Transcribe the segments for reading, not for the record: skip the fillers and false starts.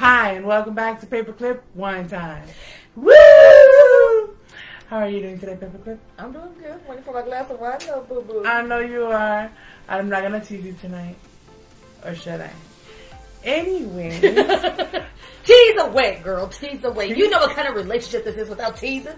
Hi, and welcome back to Paperclip Wine Time. Woo! How are you doing today, Paperclip? I'm doing good. Waiting for my glass of wine, though, boo-boo. I know you are. I'm not going to tease you tonight. Or should I? Anyway. Tease away, girl. Tease away. You know what kind of relationship this is without teasing?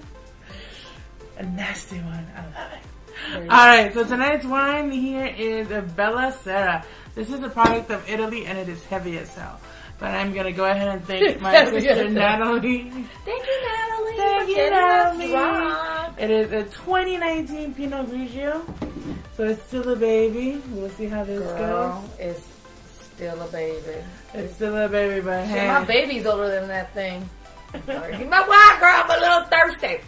A nasty one. I love it. Alright, so tonight's wine here is a Bella Sera. This is a product of Italy and it is heavy as hell. But I'm going to go ahead and thank my sister Natalie. Thank you, Natalie. Thank you, Natalie. It is a 2019 Pinot Grigio. So it's still a baby. We'll see how this goes. It's still a baby. It's still a baby, but hey. My baby's older than that thing. Sorry. Give my wine, girl. I'm a little thirsty.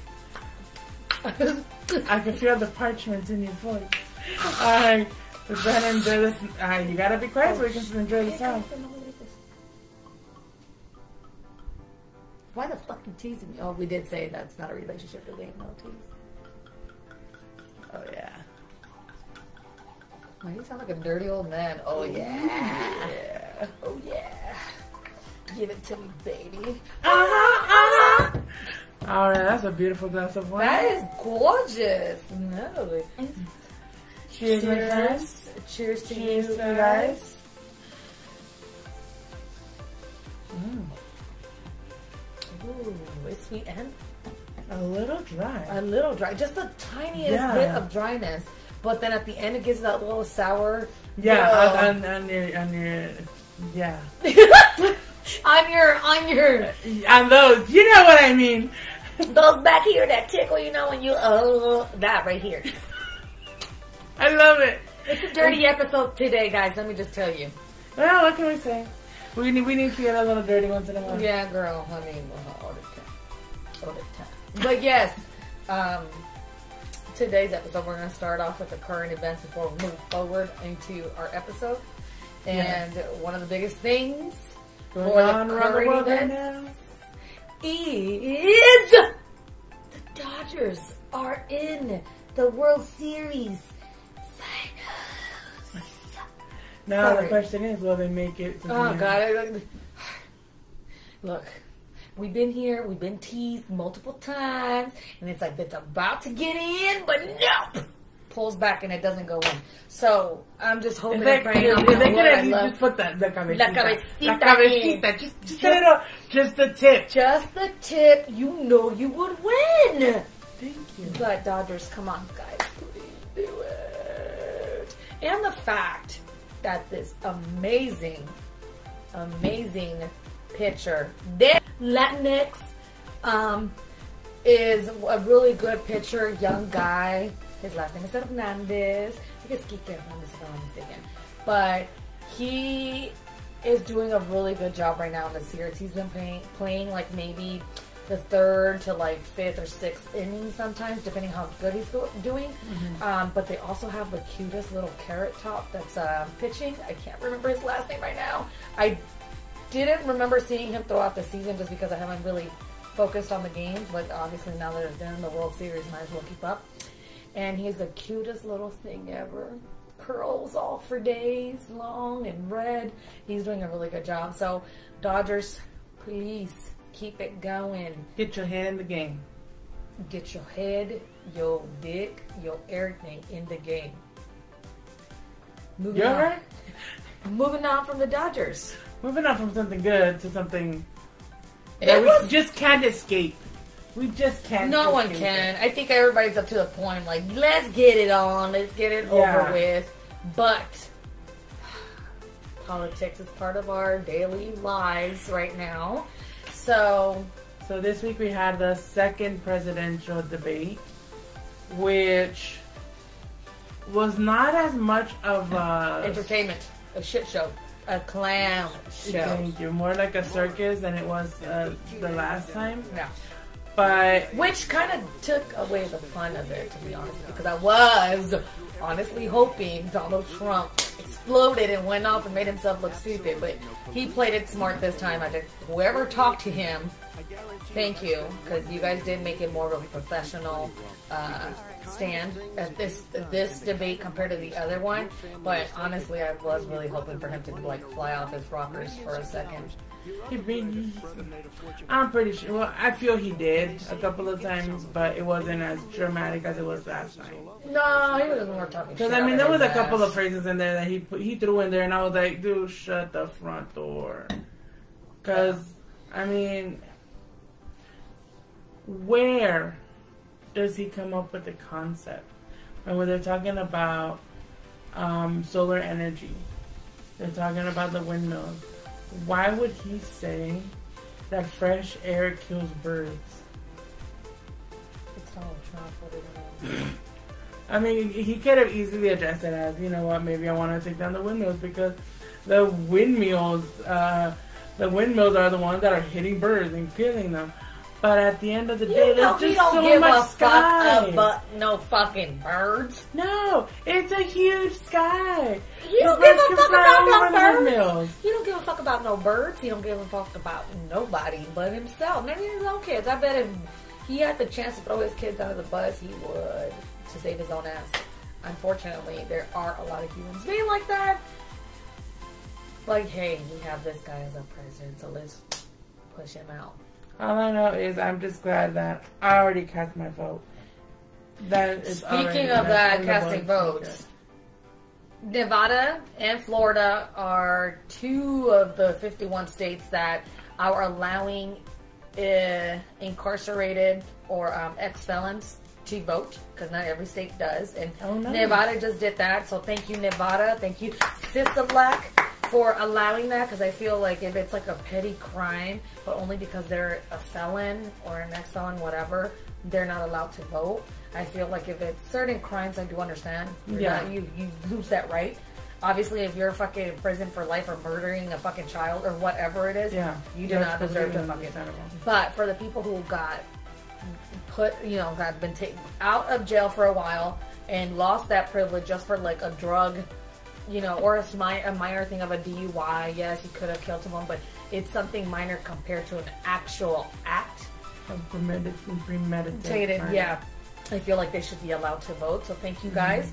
I can feel the parchment in your voice. Alright, let's go ahead and enjoy this. You gotta be quiet so we can enjoy the sound. Why the fuck you teasing me? Oh, we did say that's not a relationship. There ain't no tease. Oh yeah. Why you sound like a dirty old man? Oh yeah. Yeah. Oh yeah. Give it to me, baby. Alright, that's a beautiful glass of wine. That is gorgeous. No. Cheers, my friends. Cheers to Cheers you to you guys. Ooh, it's sweet and A little dry. a little dry. Just the tiniest bit of dryness. But then at the end it gives that little sour. Yeah, on your, yeah. on your On those, you know what I mean. those back here that tickle, you know, when you that right here. I love it. It's a dirty episode today, guys. Let me just tell you. Well, what can we say? We need to get a little dirty once in a while. Yeah, girl. I mean, all the time. But yes, today's episode we're going to start off with the current events before we move forward into our episode. And one of the biggest things Going on around the world right now is the Dodgers are in the World Series finals. Now the question is, will they make it to the end? God. Look, we've been here, we've been teased multiple times, and it's like it's about to get in, but nope! Pulls back and it doesn't go in. So, I'm just hoping and praying. If they could at least just put the cabecita. La cabecita. Just a little, just the tip. Just the tip. You know you would win. Thank you. But Dodgers, come on, guys. Please do it. And the fact that this amazing pitcher, Latinx, is a really good pitcher, young guy. His last name is Hernandez. I guess Kike Hernandez, if I'm not mistaken. But he is doing a really good job right now in the series. He's been playing like maybe the third to like fifth or sixth inning sometimes, depending how good he's doing. Mm-hmm. But they also have the cutest little carrot top that's pitching. I can't remember his last name right now. I didn't remember seeing him throughout the season just because I haven't really focused on the games. But obviously now that they're in the World Series, might as well keep up. And he's the cutest little thing ever. Curls all for days long and red. He's doing a really good job. So, Dodgers, please keep it going. Get your head in the game. Get your head, your dick, your everything in the game. Moving on. Right? Moving on from the Dodgers. Moving on from something good to something that we just can't escape. We just can't. No one can. I think everybody's up to the point like, let's get it on. Let's get it over with. But politics is part of our daily lives right now. So this week we had the second presidential debate, which was not as much of a entertainment, a shit show, a clown show. Thank you. More like a circus than it was the last time. Yeah. But which kind of took away the fun of it, to be honest, because I was honestly hoping Donald Trump exploded and went off and made himself look stupid, but he played it smart this time. I think whoever talked to him, thank you, because you guys did make it more of a professional stand at this debate compared to the other one, but honestly, I was really hoping for him to like fly off his rockers for a second. I'm pretty sure. Well, I feel he did a couple of times, but it wasn't as dramatic as it was last night. No, he wasn't more talking. Because I mean, there was a couple of phrases in there that he threw in there, and I was like, "Dude, shut the front door." Because I mean, where does he come up with the concept? And when they're talking about solar energy, they're talking about the windmills. Why would he say that fresh air kills birds? It's Donald Trump. What do you know? I mean, he could have easily addressed it as, you know what, maybe I want to take down the windmills because the windmills are the ones that are hitting birds and killing them. But at the end of the day, there's just so much sky. But no fucking birds. No, it's a huge sky. He don't give a fuck about no birds. He don't give a fuck about no birds. He don't give a fuck about nobody but himself. Maybe his own kids. I bet if he had the chance to throw his kids under the bus, he would to save his own ass. Unfortunately, there are a lot of humans being like that. Like, hey, we have this guy as our president, so let's push him out. All I know is I'm just glad that I already cast my vote. Speaking of that, casting votes, Nevada and Florida are 2 of the 51 states that are allowing incarcerated or ex-felons to vote, because not every state does. And Nevada just did that, so thank you, Nevada. Thank you, Sister Black, for allowing that, because I feel like if it's like a petty crime, but only because they're a felon or an ex-felon, whatever, they're not allowed to vote. I feel like if it's certain crimes, I do understand. You lose that right. Obviously, if you're fucking in prison for life or murdering a fucking child or whatever it is, you do not deserve to fucking. But for the people who got been taken out of jail for a while and lost that privilege just for like a drug, or a minor thing of a DUI. Yes, you could have killed someone, but it's something minor compared to an actual act of premeditated. Yeah, I feel like they should be allowed to vote. So thank you guys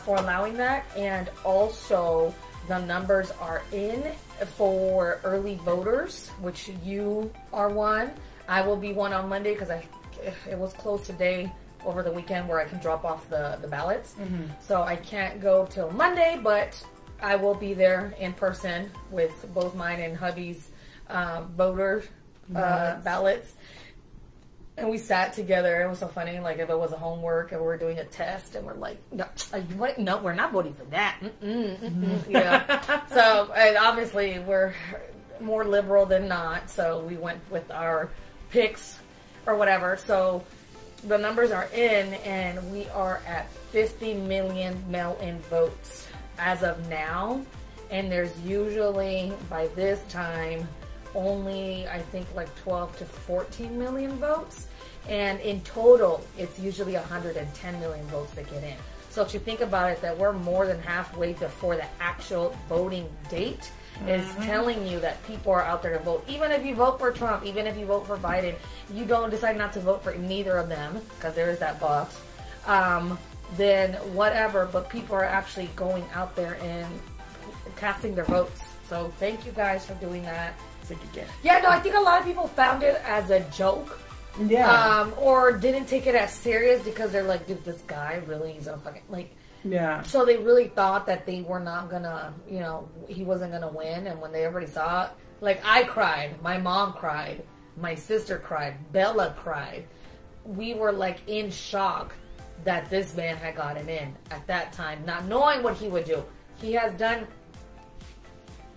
for allowing that. And also, the numbers are in for early voters, which you are one. I will be one on Monday because it was closed today over the weekend where I can drop off the ballots. So I can't go till Monday, but I will be there in person with both mine and hubby's voter ballots. And we sat together. It was so funny. Like if it was a homework and we were doing a test and we're like, no, we're not voting for that. So and obviously we're more liberal than not. So we went with our picks or whatever. So the numbers are in, and we are at 50 million mail-in votes as of now. And there's usually, by this time, only, I think, like 12 to 14 million votes. And in total, it's usually 110 million votes that get in. So if you think about it, that we're more than halfway before the actual voting date is telling you that people are out there to vote. Even if you vote for Trump, even if you vote for Biden, you don't decide not to vote for neither of them, because there is that box, then whatever, but people are actually going out there and casting their votes. So thank you guys for doing that. Yeah, no, I think a lot of people found it as a joke. Yeah. Or didn't take it as serious because they're like, dude, this guy really is a fucking, like, yeah. So they really thought that they were not gonna, he wasn't gonna win. And when they already saw it, like, I cried, my mom cried, my sister cried, Bella cried. We were like in shock that this man had gotten in at that time, not knowing what he would do. He has done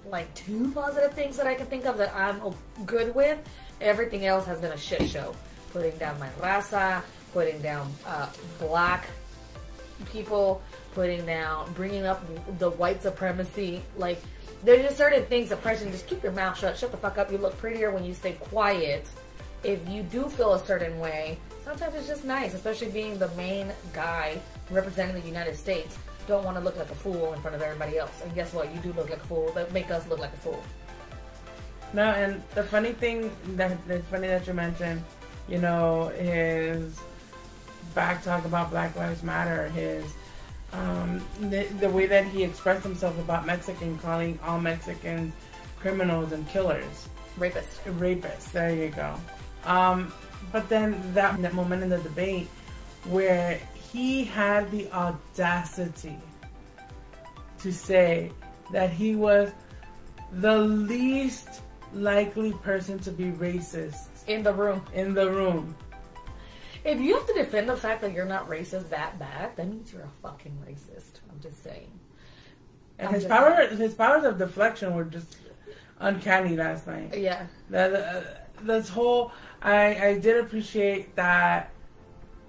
like 2 positive things that I can think of that I'm good with. Everything else has been a shit show. Putting down my raza, putting down black people, bringing up the white supremacy. Like, there's just certain things, oppression, just keep your mouth shut, shut the fuck up. You look prettier when you stay quiet. If you do feel a certain way, sometimes it's just nice, especially being the main guy representing the United States. Don't want to look like a fool in front of everybody else. And guess what? You do look like a fool. That make us look like a fool. No, and the funny thing that's funny that you mentioned, is back talk about Black Lives Matter, his the way that he expressed himself about Mexican, calling all Mexicans criminals and killers. Rapists, there you go. But then that moment in the debate where he had the audacity to say that he was the least likely person to be racist in the room. If you have to defend the fact that you're not racist that bad, that means you're a fucking racist. I'm just saying. And his powers of deflection were just uncanny last night. Yeah. This whole, I did appreciate that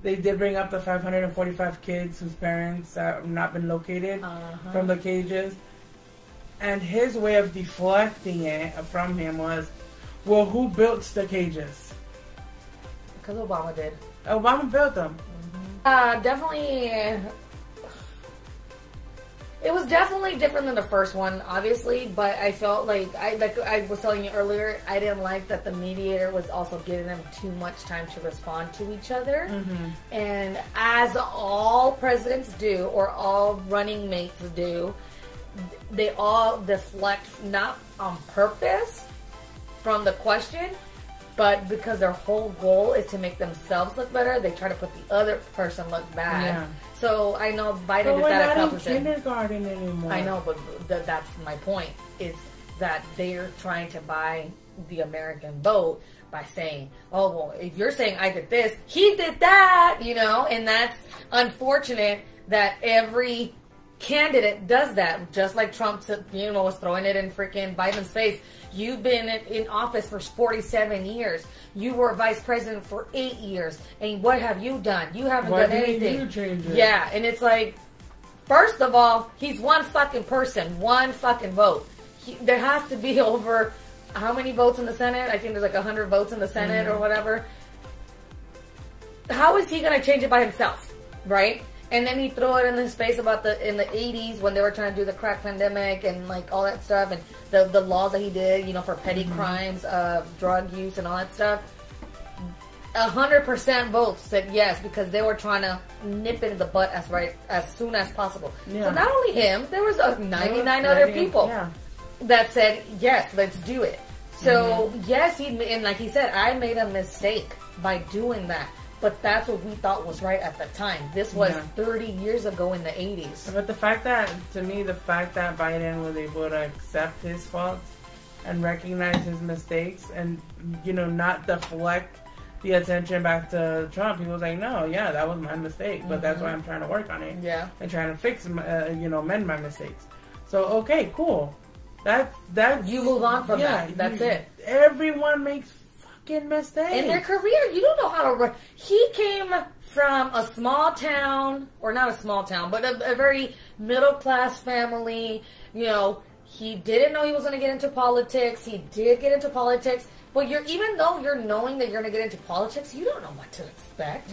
they did bring up the 545 kids whose parents have not been located from the cages. And his way of deflecting it from him was, well, who built the cages? Because Obama did. Obama built them. Definitely. It was definitely different than the first one, obviously, but I felt like I was telling you earlier, I didn't like that the mediator was also giving them too much time to respond to each other. And as all presidents do, or all running mates do, they all deflect, not on purpose from the question, but because their whole goal is to make themselves look better, they try to put the other person look bad. Yeah. So I know Biden did that a couple times. Kindergarten anymore. I know, but that's my point. Is that they're trying to buy the American vote by saying, "Oh, well, if you're saying I did this, he did that," you know, and that's unfortunate that every candidate does that. Just like Trump, was throwing it in freaking Biden's face. You've been in office for 47 years. You were vice president for 8 years. And what have you done? You haven't done anything. You change it? Yeah, and it's like, first of all, he's one fucking person, one fucking vote. There has to be over, how many votes in the Senate? I think there's like 100 votes in the Senate or whatever. How is he going to change it by himself, right? And then he threw it in his face about in the 80s when they were trying to do the crack pandemic and like all that stuff, and the laws that he did, for petty crimes of drug use and all that stuff. 100% votes said yes, because they were trying to nip it in the butt as soon as possible. Yeah. So not only him, there was 99 other people that said yes, let's do it. So yes, and like he said, I made a mistake by doing that. But that's what we thought was right at the time. This was 30 years ago in the 80s. But the fact that Biden was able to accept his faults and recognize his mistakes and, not deflect the attention back to Trump. He was like, no, that was my mistake. But that's why I'm trying to work on it. Yeah. And trying to fix, mend my mistakes. So, okay, cool. That you move on from that. That's it. Everyone makes mistakes in their career. You don't know how to run. He came from a small town, or not a small town, but a very middle class family. He didn't know he was going to get into politics. He did get into politics, but even though you're knowing that you're going to get into politics, you don't know what to expect.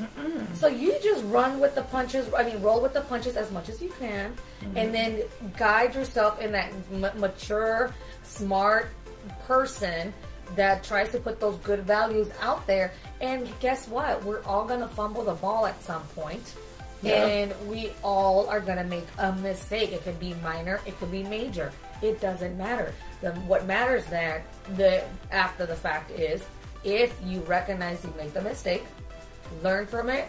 So you just run with the punches. Roll with the punches as much as you can, and then guide yourself in that mature, smart person that tries to put those good values out there. And guess what? We're all going to fumble the ball at some point. Yeah. And we all are going to make a mistake. It could be minor. It could be major. It doesn't matter. What matters after the fact is, if you recognize you made the mistake, learn from it.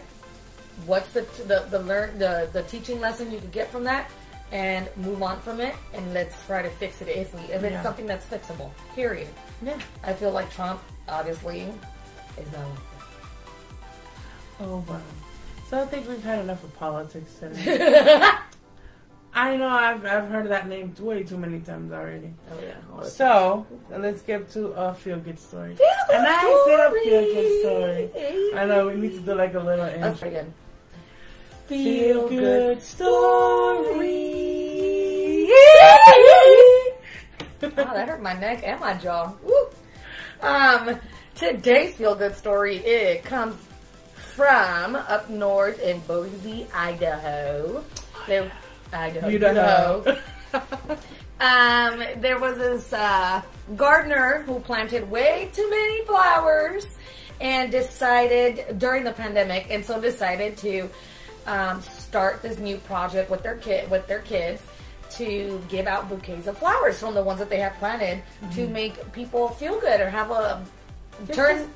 What's the teaching lesson you could get from that? And move on from it, and let's try to fix it if it's something that's fixable. Period. Yeah. I feel like Trump, obviously, is not. Oh wow. So I think we've had enough of politics today. I know I've heard that name way too many times already. Oh yeah. So let's get to a feel-good story. A nice little feel-good story. I know we need to do like a little intro. Let's try again. Feel-good story. Wow, that hurt my neck and my jaw. Woo. Today's feel-good story, it comes from up north in Boise, Idaho. Idaho. There was this gardener who planted way too many flowers, and decided during the pandemic, and so decided to start this new project with their kids to give out bouquets of flowers from the ones that they have planted to make people feel good or have a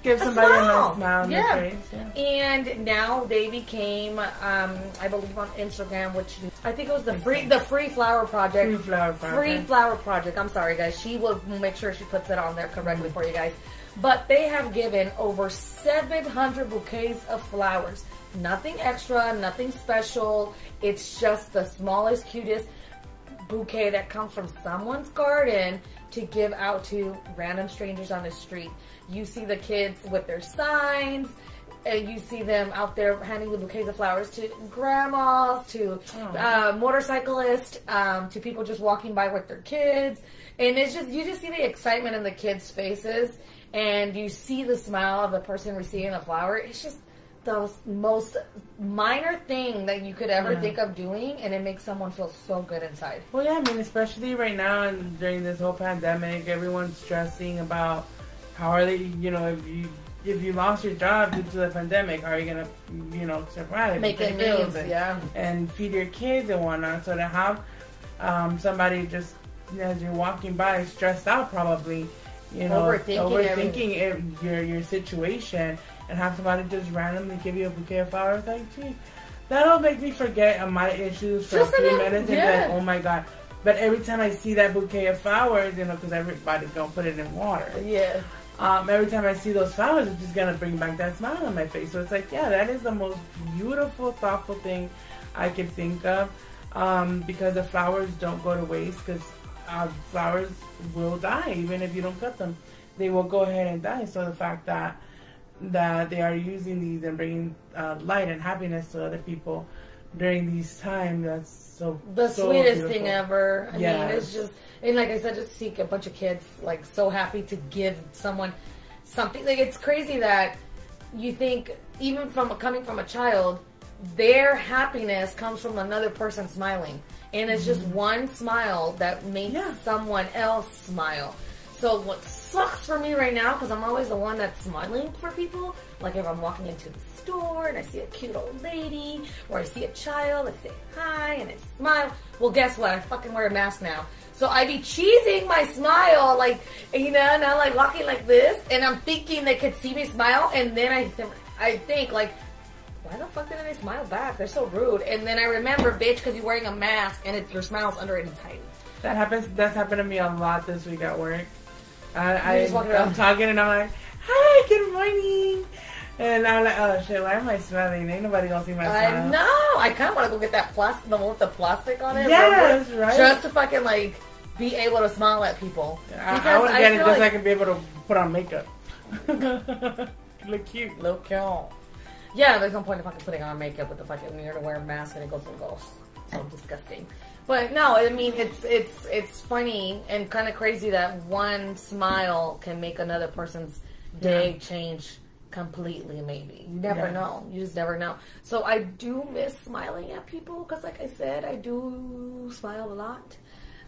give somebody a nice smile on their face. Yeah. And now they became, I believe on Instagram, which I think it was the Free Flower Project. Free Flower Project. I'm sorry, guys. She will make sure she puts it on there correctly for you guys. But they have given over 700 bouquets of flowers. Nothing extra, nothing special. It's just the smallest, cutest bouquet that comes from someone's garden to give out to random strangers on the street. You see the kids with their signs, and you see them out there handing the bouquets of flowers to grandmas, to motorcyclists, to people just walking by with their kids. And it's just, you just see the excitement in the kids' faces, and you see the smile of the person receiving the flower. It's just the most minor thing that you could ever think of doing, and it makes someone feel so good inside. Well, yeah, I mean, especially right now and during this whole pandemic, everyone's stressing about how are they, you know, if you lost your job due to the pandemic, how are you gonna, you know, survive, make bills, and feed your kids and whatnot? So to have somebody just as you're walking by, stressed out, probably, you know, overthinking your situation, and have somebody just randomly give you a bouquet of flowers, like, gee, that'll make me forget my issues for a few minutes, and like, oh my god. But every time I see that bouquet of flowers, you know, because everybody's gonna put it in water. Yeah. Every time I see those flowers, it's just gonna bring back that smile on my face. So it's like, yeah, that is the most beautiful, thoughtful thing I could think of, because the flowers don't go to waste. Because flowers will die even if you don't cut them; they will go ahead and die. So the fact that they are using these and bringing light and happiness to other people during these times, that's so sweetest beautiful thing ever. I mean, it's just. And like I said, just see a bunch of kids like so happy to give someone something. Like, it's crazy that you think, even coming from a child, their happiness comes from another person smiling, and it's just one smile that makes someone else smile. So what sucks for me right now, because I'm always the one that's smiling for people. Like if I'm walking into the store and I see a cute old lady, or I see a child, I say hi and I smile. Well, guess what? I fucking wear a mask now. So I be cheesing my smile, like, you know, and I'm like walking like this, and I'm thinking they could see me smile, and then I think like, why the fuck didn't they smile back? They're so rude. And then I remember, bitch, because you're wearing a mask and your smile's under it and tight. That's happened to me a lot this week at work. I'm talking and I'm like, hi, good morning. And I'm like, oh shit, why am I smiling? Ain't nobody gonna see my smile. I know. I kind of want to go get that the one with the plastic on it. Yes, right. Just to fucking like be able to smile at people. I would get it just so I can be able to put on makeup. Look cute. Look cute. Yeah, there's no point in fucking putting on makeup with the fucking, you're to wear a mask and it goes and goes. So disgusting. But no, I mean, it's funny and kind of crazy that one smile can make another person's day change completely. Maybe you never know. You just never know. So I do miss smiling at people, because like I said, I do smile a lot,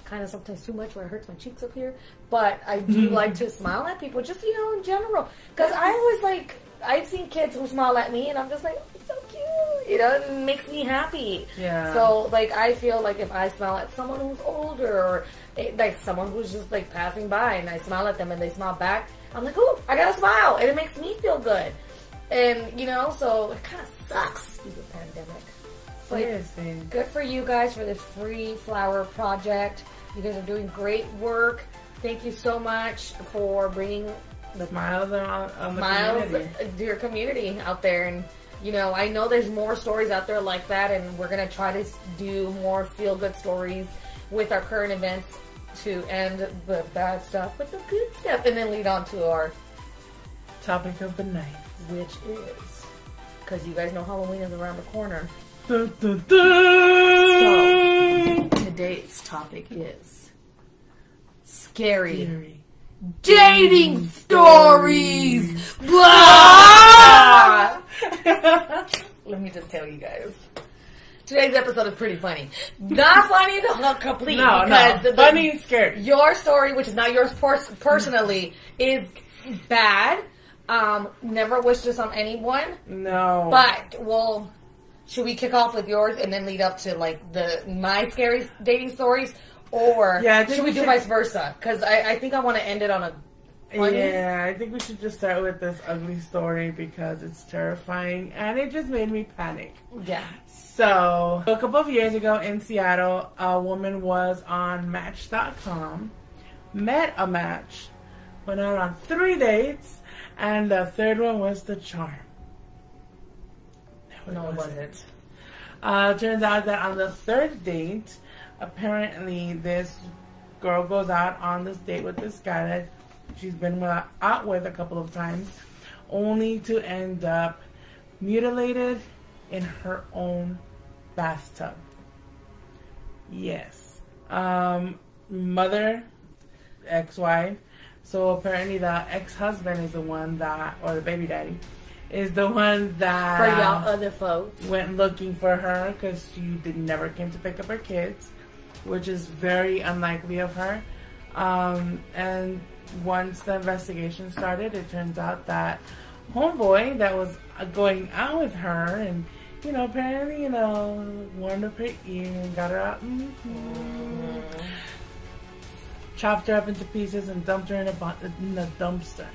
kind of sometimes too much where it hurts my cheeks up here. But I do like to smile at people, just, you know, in general, because I always like, I've seen kids who smile at me and I'm just like, oh, so cute, you know, it makes me happy. Yeah. So like, I feel like if I smile at someone who's older, or like someone who's just like passing by, and I smile at them and they smile back, I'm like, ooh, I got a smile, and it makes me feel good. And, you know, so it kind of sucks, stupid pandemic. But good for you guys for this free flower project. You guys are doing great work. Thank you so much for bringing the smiles to your community out there. And, you know, I know there's more stories out there like that, and we're going to try to do more feel-good stories with our current events to end the bad stuff with the good stuff, and then lead on to our topic of the night, which is, because you guys know Halloween is around the corner. Dun, dun, dun. So today's topic is scary dating stories. Blah! Let me just tell you guys. Today's episode is pretty funny. Not funny completely. No, funny and scary. Your story, which is not yours personally, is bad. Never wish this on anyone. No. But, well, should we kick off with yours and then lead up to, like, my scary dating stories? Or should we do vice versa? Because I think I want to end it on a funny. Yeah, I think we should just start with this ugly story because it's terrifying and it just made me panic. Yeah. So, a couple of years ago in Seattle, a woman was on Match.com, met a match, went out on 3 dates, and the third one was the charm. No, it wasn't. Turns out that on the third date, apparently this girl goes out on this date with this guy that she's been out with a couple of times, only to end up mutilated in her own bathtub. Yes. Mother, ex-wife. So apparently the ex-husband is the one that, or the baby daddy, is the one that for y'all other folks went looking for her because she never came to pick up her kids, which is very unlikely of her. And once the investigation started, it turns out that homeboy that was going out with her and, you know, apparently, you know, warmed up her ear and got her out, chopped her up into pieces and dumped her in a dumpster.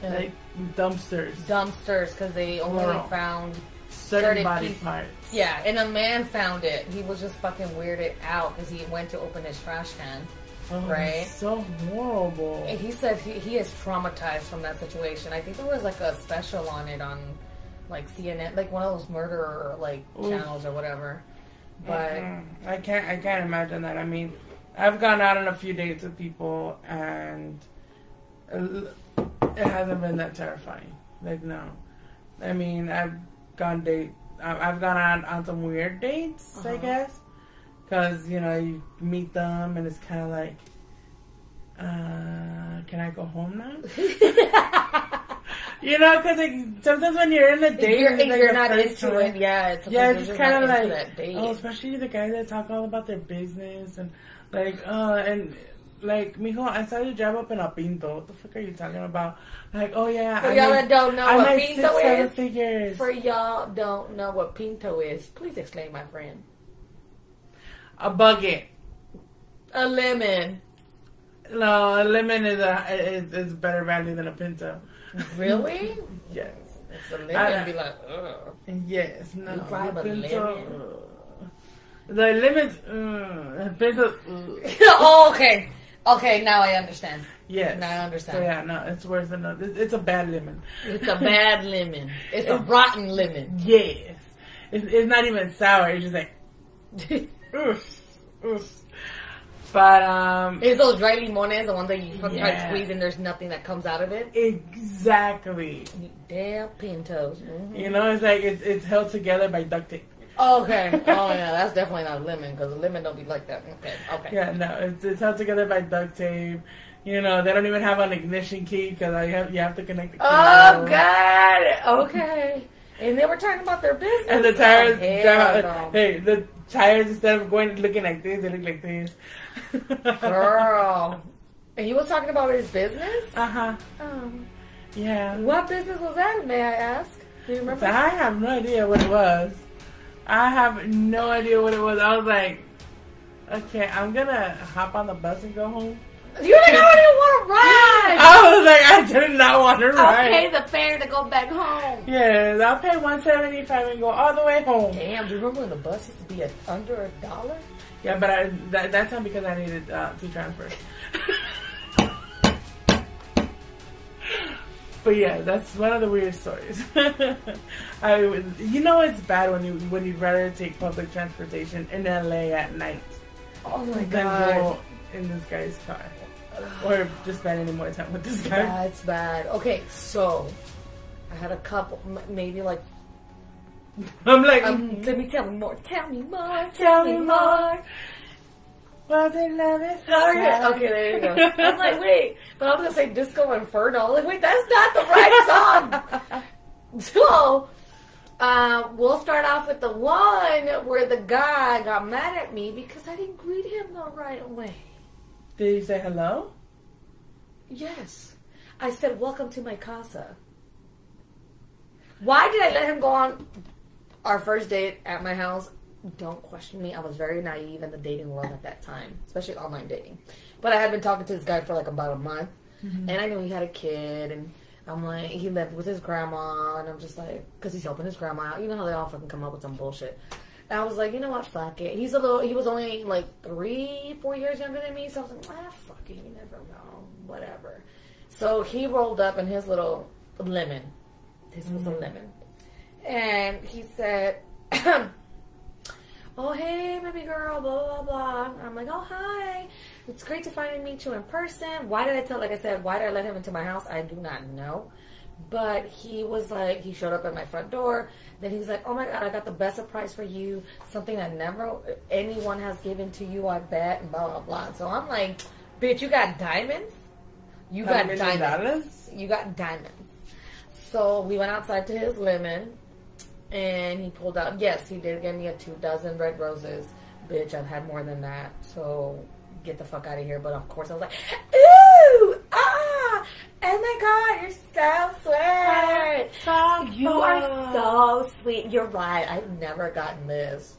Like dumpsters, because they only found certain body parts. Yeah, and a man found it. He was just fucking weirded out because he went to open his trash can. Right? So horrible. And he said he is traumatized from that situation. I think there was like a special on it on like CNN, like one of those murder like channels or whatever. But I can't imagine that. I mean, I've gone out on a few dates with people and it hasn't been that terrifying. Like, no. I mean, I've gone out on some weird dates, I guess. Because, you know, you meet them and it's kind of like, can I go home now? You know, because like, sometimes when you're in a date, you're not into it. Yeah, it's kind of like, especially the guys that talk all about their business and like, like, mijo, I saw you drive up in a Pinto. What the fuck are you talking about? Like, oh yeah. For y'all that don't know what Pinto is, figures. For y'all don't know what Pinto is, please explain, my friend. A bucket. A lemon. No, a lemon is better value than a Pinto. Really? Yes. It's a lemon. Be like, ugh. Yes. No. You drive a lemon. The lemons. Pinto. Oh, okay. Okay, now I understand. Yes. Now I understand. So yeah, no, it's worse than it's a bad lemon. It's a bad lemon. It's a rotten lemon. Yes. It's not even sour. It's just like. Oof. But it's those dry limones, the ones that you try to squeeze and there's nothing that comes out of it. Exactly. Damn Pintos. Mm-hmm. You know, it's like it's held together by duct tape. Okay. Oh yeah, that's definitely not a lemon because a lemon don't be like that. Okay. Yeah, no, it's held together by duct tape. You know, they don't even have an ignition key because you have to connect the key. Oh God. Okay. And they were talking about their business. And the tires Hey, the tires, instead of looking like this, they look like this. Girl. And you was talking about his business? Uh-huh. Yeah. What business was that, may I ask? Do you remember? I have no idea what it was. I was like, okay, I'm gonna hop on the bus and go home. You're like, I don't even want to ride. I was like, I did not want to ride. I'll pay the fare to go back home. Yeah, I'll pay $175 and go all the way home. Damn, do you remember when the bus used to be under $1? Yeah, but that's not because I needed to transfer. But yeah, that's one of the weird stories. You know it's bad when you'd rather take public transportation in LA at night. Oh my than God. go in this guy's car. Or just spend any more time with this guy. That's bad. Okay, so I had a couple, maybe like. I'm like, let me tell me more. Tell me more. Tell me more. Well, they love it. Okay, there you go. I'm like, wait, but I was gonna say Disco Inferno. I'm like, wait, that's not the right song. So, we'll start off with the one where the guy got mad at me because I didn't greet him the right way. Did he say hello? Yes. I said, welcome to my casa. Why did I let him go on our first date at my house? Don't question me. I was very naive in the dating world at that time, especially online dating. But I had been talking to this guy for like about a month, and I knew he had a kid, and I'm like, he lived with his grandma, and I'm just like, because he's helping his grandma out. You know how they all fucking come up with some bullshit. And I was like, you know what, fuck it. He was only like 3-4 years younger than me, so I was like, fuck it, you never know, whatever. So he rolled up in his little lemon. This was a lemon. And he said, oh, hey, baby girl, blah, blah, blah. I'm like, oh, hi. It's great to finally meet you in person. Why did I let him into my house? I do not know. But he was like, he showed up at my front door. Then he's like, oh, my God, I got the best surprise for you. Something that never anyone has given to you, I bet, and blah, blah, blah. So I'm like, bitch, you got diamonds? You got diamonds. You got diamonds. So we went outside to his lemon. And he pulled out, yes, he did give me a 24 red roses. Bitch, I've had more than that. So get the fuck out of here. But of course I was like, ooh, ah, oh my God, you're so sweet. So you are so sweet. You're right. I've never gotten this.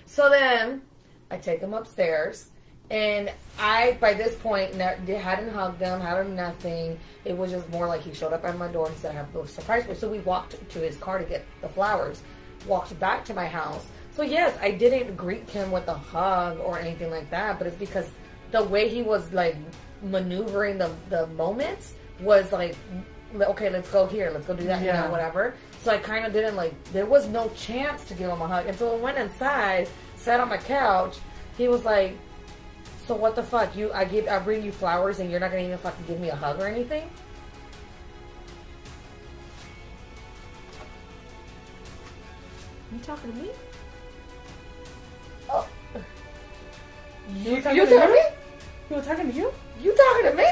So then I take him upstairs. And I, by this point, hadn't hugged him, hadn't nothing. It was just more like he showed up at my door and said, I have a surprise for you. So we walked to his car to get the flowers, walked back to my house. So yes, I didn't greet him with a hug or anything like that, but it's because the way he was like maneuvering the moments was like, okay, let's go here, let's go do that, you know, whatever. So I kind of didn't like, there was no chance to give him a hug. And so I went inside, sat on my couch. He was like, so what the fuck? I bring you flowers and you're not gonna even fucking give me a hug or anything? You talking to me? Oh. You talking to me? You were talking to you? You talking to me?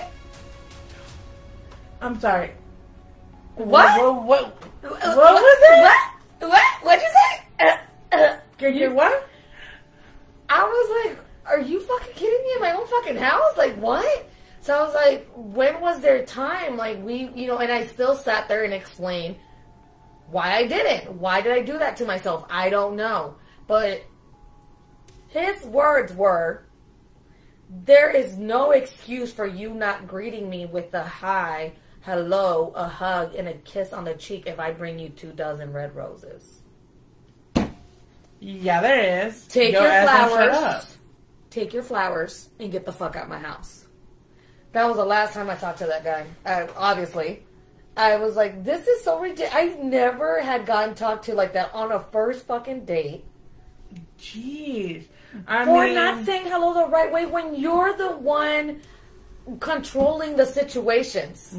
I'm sorry. What? What was it? What'd you say? Can you what? I was like, are you fucking kidding me in my own fucking house? Like, what? So I was like, when was there time? Like, and I still sat there and explained why I didn't. Why did I do that to myself? I don't know. But his words were, there is no excuse for you not greeting me with a hi, hello, a hug, and a kiss on the cheek if I bring you 24 red roses. Yeah, there is. Take your flowers. Take your flowers and get the fuck out of my house. That was the last time I talked to that guy. Obviously. I was like, this is so ridiculous. I never had gotten talked to like that on a first fucking date. Jeez. For not saying hello the right way when you're the one controlling the situations.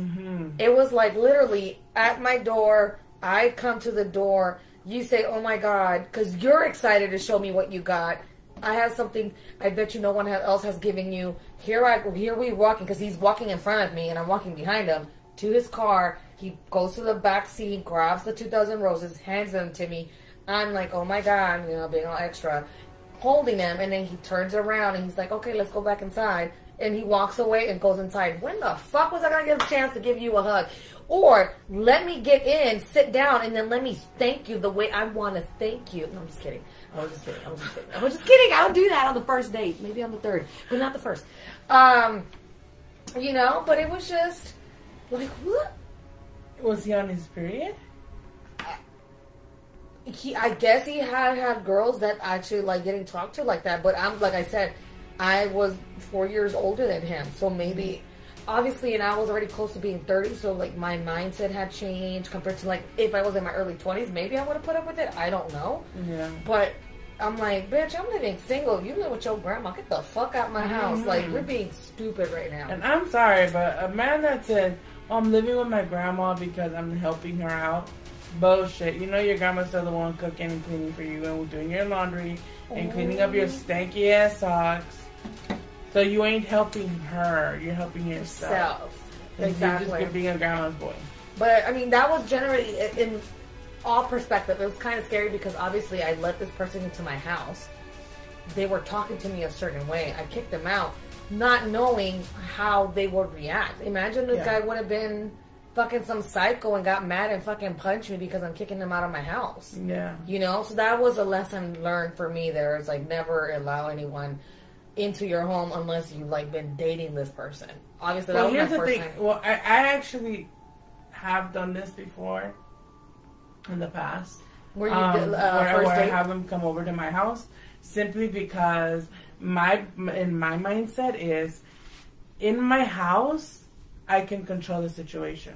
It was like literally at my door. I come to the door. You say, oh my God, because you're excited to show me what you got. I have something I bet you no one else has given you. Here we walking, because he's walking in front of me and I'm walking behind him to his car. He goes to the back seat, grabs the 24 roses, hands them to me. I'm like, oh my God, being all extra, holding them, and then he turns around and he's like, okay, let's go back inside. And he walks away and goes inside. When the fuck was I going to get a chance to give you a hug? Or let me get in, sit down, and then let me thank you the way I want to thank you. No, I'm just kidding. I was just kidding. I don't do that on the first date. Maybe on the third, but not the first. But it was just like, what? Was he on his period? I guess he had girls that actually like getting talked to like that. But like I said, I was 4 years older than him, so maybe. Obviously, and I was already close to being 30, so, like, my mindset had changed compared to, like, if I was in my early 20s, maybe I would have put up with it. I don't know. Yeah. But I'm like, bitch, I'm living single. You live with your grandma. Get the fuck out my house. Like, you're being stupid right now. And I'm sorry, but a man that said, oh, I'm living with my grandma because I'm helping her out, bullshit. You know your grandma's still the one cooking and cleaning for you and doing your laundry and cleaning up your stanky-ass socks. So you ain't helping her, you're helping yourself. Exactly. You're just being a grandma's boy. But, I mean, that was generally, in all perspective, it was kind of scary because obviously I let this person into my house. They were talking to me a certain way. I kicked them out, not knowing how they would react. Imagine this guy would have been fucking some psycho and got mad and fucking punched me because I'm kicking him out of my house. Yeah. You know? So that was a lesson learned for me there. It's like never allow anyone into your home unless you've like been dating this person. Obviously, that was my first time. Well, I actually have done this before in the past. Where you did, first where I date? have them come over to my house simply because in my mindset is in my house I can control the situation.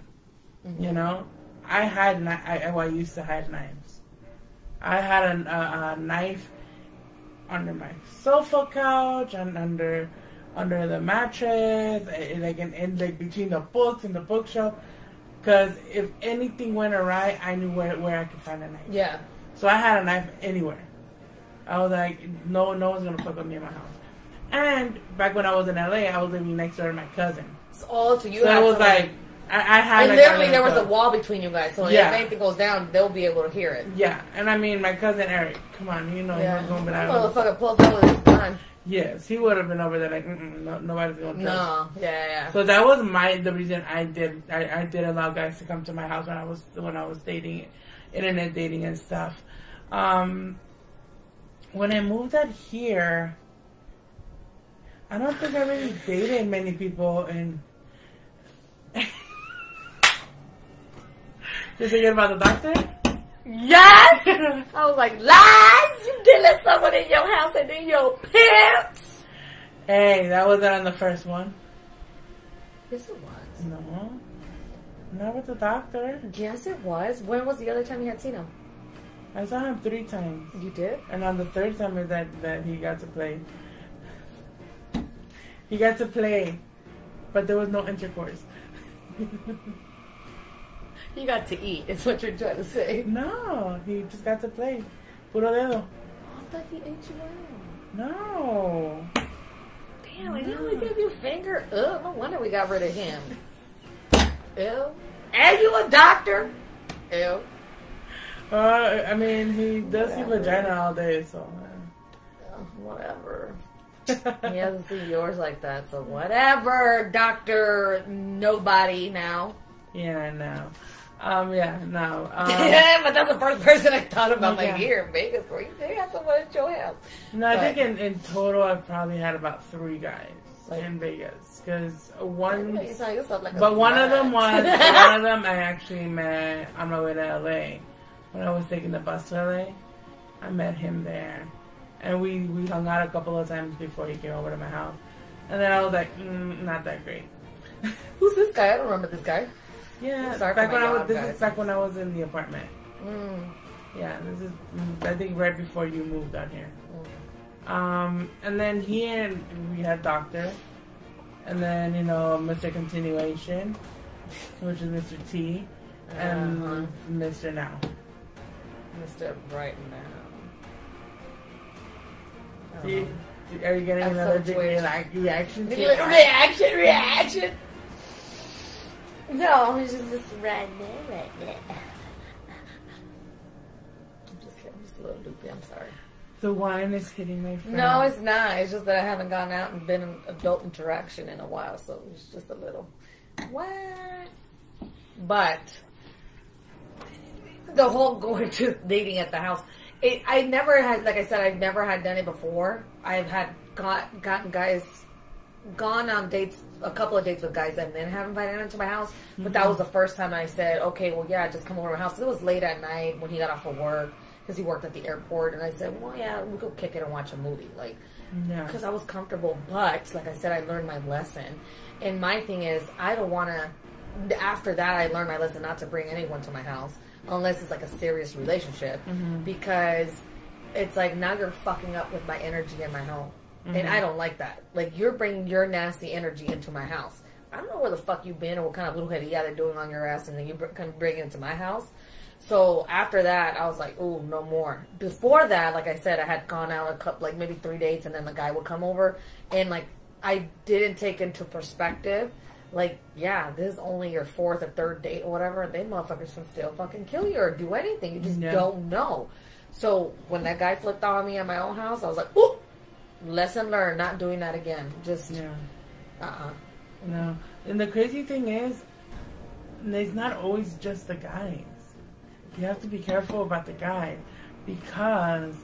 Mm-hmm. You know, I used to hide knives. I had a knife under my sofa couch and under the mattress, like between the books and the bookshelf. Because if anything went awry, I knew where I could find a knife. Yeah. So I had a knife anywhere. I was like, no one's gonna fuck with me in my house. And back when I was in LA, I was living next door to my cousin. So you had it was like I had. And like literally, there was a wall between you guys, so yeah. if anything goes down, they'll be able to hear it. Yeah, and I mean, my cousin Eric, come on, you know, he was going to be like, motherfucker pulls out with his gun. Yes, he would have been over there like, nobody's going to. No, yeah. So that was the reason I did allow guys to come to my house when I was dating, internet dating and stuff. When I moved out here, I don't think I really dated many people in. Did you forget about the doctor? Yes! I was like, lies! You did let someone in your house and in your pants! Hey, that wasn't on the first one. Yes, it was. No. Not with the doctor. Yes, it was. When was the other time you had seen him? I saw him 3 times. You did? And on the 3rd time is that he got to play. He got to play, but there was no intercourse. You got to eat, is what you're trying to say. No, he just got to play. Puro dedo. I thought he ate you out. No. Damn, he only gave you a finger. Ugh, no wonder we got rid of him. Ew. And you a doctor? Ew. I mean, he does see vagina all day, so. Whatever. He hasn't seen yours like that, so whatever, Doctor Nobody now. Yeah, I know. Yeah, no. But that's the first person I thought about, like, here in Vegas, where you had someone at your house. No, I think in total I probably had about 3 guys in Vegas. Because one... But one of them I actually met on my way to LA. When I was taking the bus to LA, I met him there. And we hung out a couple of times before he came over to my house. And then I was like, not that great. Who's this guy? I don't remember this guy. Yeah, this is back when I was in the apartment. Yeah, this is, I think, right before you moved out here. And then here we had Doctor. And then, you know, Mr. Continuation, which is Mr. T. And Mr. Now. Mr. Right Now. Are you getting another big reaction? Reaction! No, it's just right there. I'm just a little loopy, I'm sorry. The wine is hitting my friend. No, it's not. It's just that I haven't gone out and been in adult interaction in a while, so it's just a little. What? But the whole going to dating at the house. I never had, like I said, I've never had done it before. I've had gotten guys, gone on dates, a couple of dates with guys and then have invited them to my house. But that was the first time I said, okay, well, yeah, just come over to my house. It was late at night when he got off of work because he worked at the airport. And I said, well, yeah, we'll go kick it and watch a movie. Like, because I was comfortable. But, like I said, I learned my lesson. And my thing is, I don't want to, after that, I learned my lesson not to bring anyone to my house. Unless it's like a serious relationship, because it's like now you're fucking up with my energy in my home, and I don't like that. Like you're bringing your nasty energy into my house. I don't know where the fuck you've been or what kind of little heady they're doing on your ass, and then you come bring it into my house. So after that, I was like, ooh, no more. Before that, like I said, I had gone out a couple, like maybe 3 dates, and then the guy would come over, and like I didn't take into perspective. Like, yeah, this is only your 4th or 3rd date or whatever. They motherfuckers can still fucking kill you or do anything. You just don't know. So, when that guy flipped on me at my own house, I was like, ooh, lesson learned, not doing that again. Just, No. And the crazy thing is, it's not always just the guys. You have to be careful about the guy because.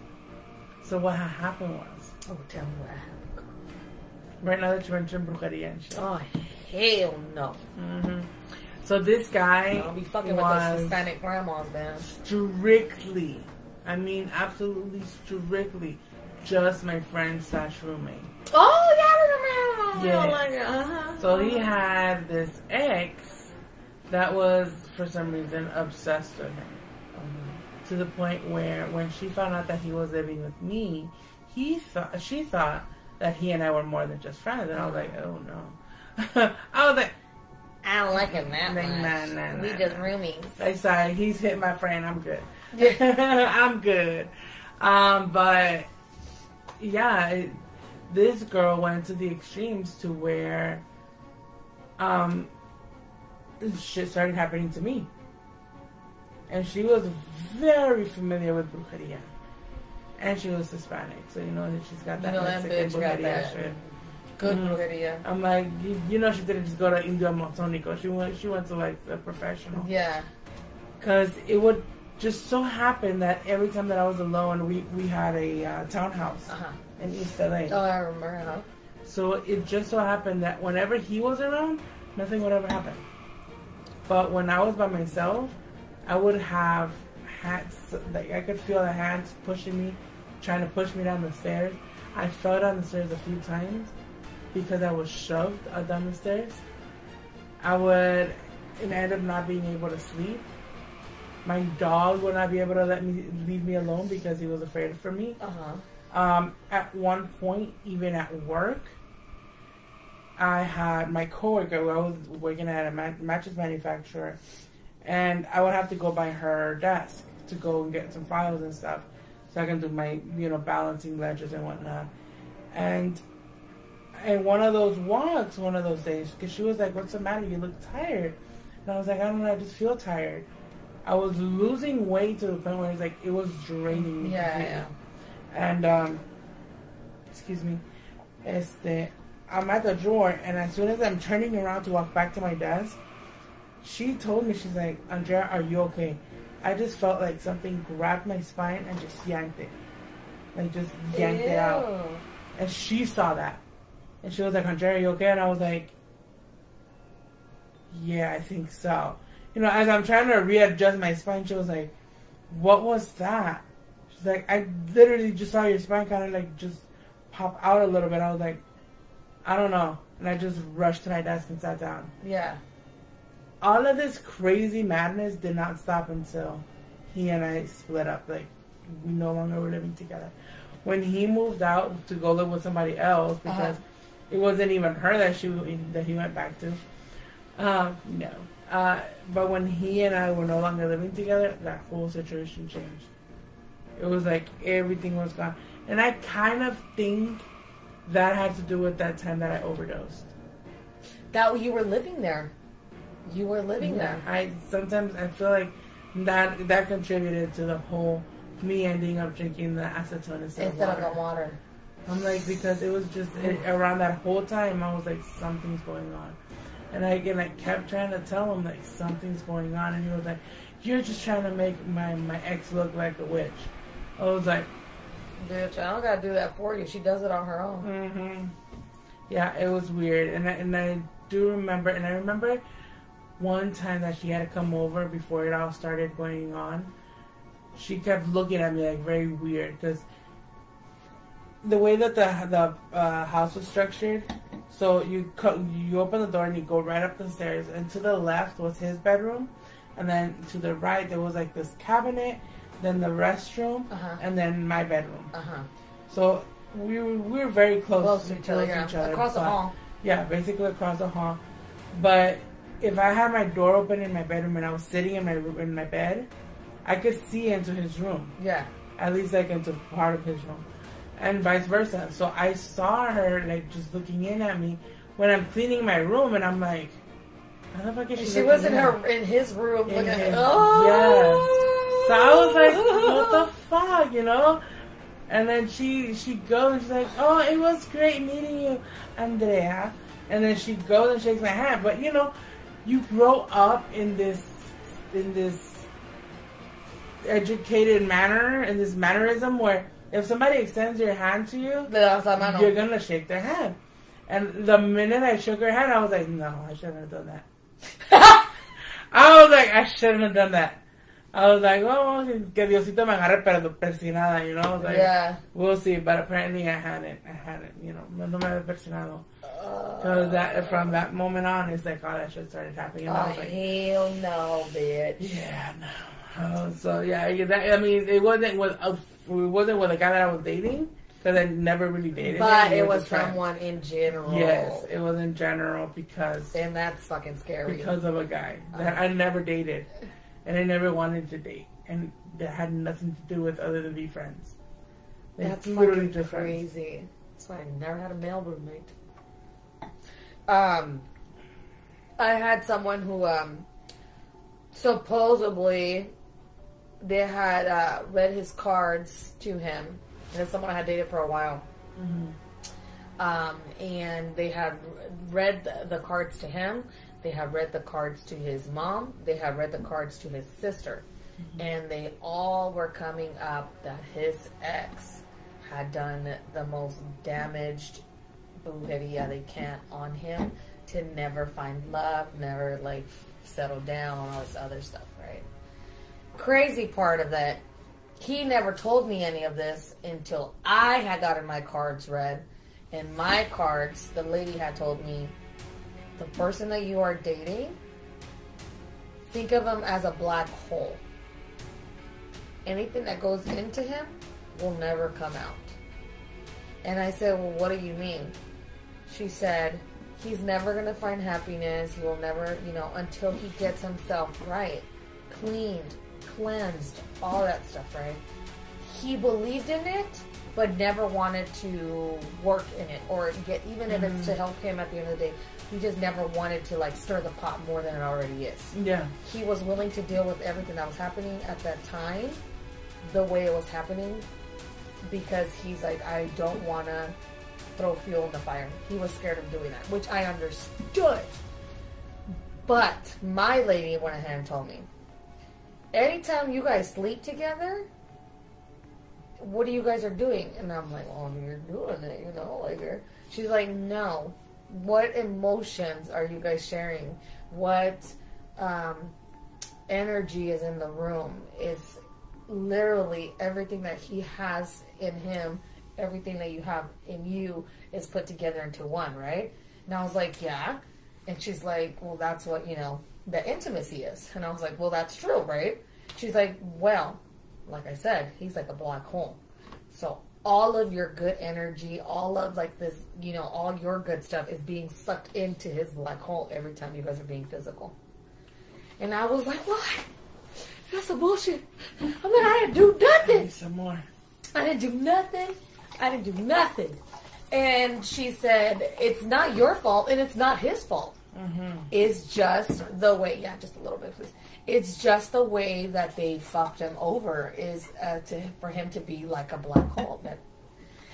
So what happened was. Oh, tell me what happened. Right now that you mentioned brujeria and shit. Oh hell no. Mm-hmm. So this guy I'll be fucking with those Hispanic grandmas, man. Strictly, I mean absolutely strictly, just my friend / roommate. Oh yeah, I remember. Yes. So he had this ex that was for some reason obsessed with him. To the point where when she found out that he was living with me, she thought that he and I were more than just friends, and I was like, oh no. I was like, I don't like him that much. Nah, we just roomies. Like, sorry, he's hit my friend. I'm good. I'm good. But yeah, this girl went to the extremes to where shit started happening to me. And she was very familiar with brujeria. And she was Hispanic, so you know that she's got that Mexican brujeria shit. Good brujeria. I'm like, you know, she didn't just go to Indio Amazonico. She went to like a professional. Yeah. Because it would just so happen that every time that I was alone, we had a townhouse in East LA. Oh, I remember. Huh? So it just so happened that whenever he was around, nothing would ever happen. But when I was by myself, I would have hands, like I could feel the hands pushing me, trying to push me down the stairs. I fell down the stairs a few times because I was shoved down the stairs. And end up not being able to sleep. My dog would not be able to leave me alone because he was afraid for me. At one point, even at work, I had my coworker. I was working at a mattress manufacturer. And I would have to go by her desk to go and get some files and stuff, so I can do my, balancing ledgers and whatnot. And one of those walks, one of those days, because she was like, "What's the matter? You look tired." And I was like, "I don't know. I just feel tired." I was losing weight to the point where it was draining me. Yeah. And excuse me, I'm at the drawer, and as soon as I'm turning around to walk back to my desk, she told me, she's like, "Andrea, are you okay?" I just felt like something grabbed my spine and just yanked it. Like, just yanked it out. And she saw that. And she was like, "Andrea, are you okay?" And I was like, "Yeah, I think so." As I'm trying to readjust my spine, she was like, "What was that?" She's like, "I literally just saw your spine kind of like just pop out a little bit." I was like, "I don't know." And I just rushed to my desk and sat down. Yeah. All of this crazy madness did not stop until he and I split up. Like, we no longer were living together. When he moved out to go live with somebody else, because it wasn't even her that he went back to. No. But when he and I were no longer living together, that whole situation changed. It was like everything was gone. And I kind of think that had to do with that time that I overdosed. That you were living there. You were living there. Sometimes I feel like that contributed to the whole me ending up drinking the acetone instead of the water. I'm like, because it was just around that whole time I was like, something's going on. And I kept trying to tell him like something's going on, and he was like, "You're just trying to make my ex look like a witch." I was like, "Bitch, I don't gotta do that for you. She does it on her own." Mm-hmm. Yeah, it was weird, and I do remember, and I remember one time that she had to come over before it all started going on. She kept looking at me like very weird, because the way that the house was structured, so you open the door and you go right up the stairs, and to the left was his bedroom, and then to the right there was like this cabinet, then the restroom, and then my bedroom. So we were very close to each other. Across the hall. Yeah, basically across the hall. But if I had my door open in my bedroom and I was sitting in my bed, I could see into his room. Yeah. At least like into part of his room. And vice versa. So I saw her like just looking in at me when I'm cleaning my room, and I'm like, how the fuck is she was in his room looking at him. Oh! Yes. So I was like, what the fuck, And then she goes and she's like, "Oh, it was great meeting you, Andrea." And then she goes and shakes my hand. But you grow up in this educated manner, in this mannerism where if somebody extends your hand to you, you're gonna shake their hand. And the minute I shook her hand, I was like, no, I shouldn't have done that. I was like, I shouldn't have done that. I was like, oh, que Diosito me agarre persinada, you know? I was like, yeah. We'll see. But apparently I hadn't, you know, no me había persinado. Because from that moment on, it's like, oh, that shit started happening. And I was like, hell no, bitch. Yeah, no. So, yeah, I mean, it wasn't with a guy that I was dating. Because I never really dated but him. It was someone in general. Yes, it was in general because... And that's fucking scary. Because of a guy that I never dated. And I never wanted to date. And that had nothing to do with other than be friends. That's fucking crazy. That's why I never had a male roommate. I had someone who supposedly they had read his cards to him. And it's someone I had dated for a while. Mm-hmm. And they had read the cards to him. They had read the cards to his mom. They had read the cards to his sister. Mm-hmm. And they all were coming up that his ex had done the most damaged brujeria they can on him to never find love, never like settle down, all this other stuff, right? Crazy part of that, he never told me any of this until I had gotten my cards read. And my cards, the lady had told me, the person that you are dating, think of him as a black hole. Anything that goes into him will never come out. And I said, well, what do you mean? She said, he's never going to find happiness. He will never, you know, until he gets himself right, cleaned, cleansed, all that stuff, right? He believed in it, but never wanted to work in it or get, even if it's to help him at the end of the day. He just never wanted to like stir the pot more than it already is. Yeah. He was willing to deal with everything that was happening at that time, the way it was happening, because he's like, I don't want to throw fuel in the fire. He was scared of doing that, which I understood. But my lady went ahead and told me, anytime you guys sleep together, what are you guys are doing? And I'm like, well, you're doing it, you know, like she's like, no. What emotions are you guys sharing? What energy is in the room? It's literally everything that he has in him, everything that you have in you is put together into one, right? And I was like, yeah. And she's like, well, that's what, you know, the intimacy is. And I was like, well, that's true, right? She's like, well, like I said, he's like a black hole. So all of your good energy, all of like this, you know, all your good stuff is being sucked into his black hole every time you guys are being physical. And I was like, what? That's some bullshit. I mean, I didn't do nothing. Some more. I didn't do nothing. I didn't do nothing. And she said, it's not your fault and it's not his fault. Mm-hmm. It's just the way, yeah, just a little bit, please. It's just the way that they fucked him over is for him to be like a black hole.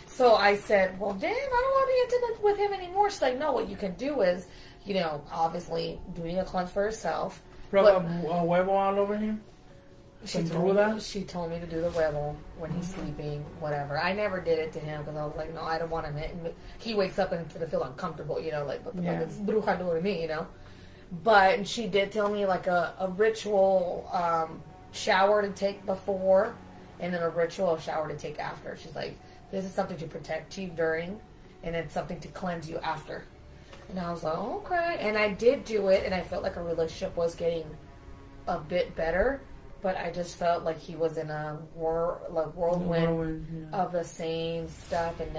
So I said, well, damn, I don't want to be intimate with him anymore. She's like, no, what you can do is, you know, obviously doing a cleanse for herself. Rub a huevo all over him? She told me to do the huevo when he's sleeping, whatever. I never did it to him because I was like, no, I don't want him. He wakes up and it's going to feel uncomfortable, you know, like, what the fuck is bruja doing to me, you know? But she did tell me like a ritual shower to take before and then a ritual shower to take after. She's like, this is something to protect you during and then something to cleanse you after. And I was like, okay. And I did do it and I felt like a relationship was getting a bit better. But I just felt like he was in a whirlwind of the same stuff and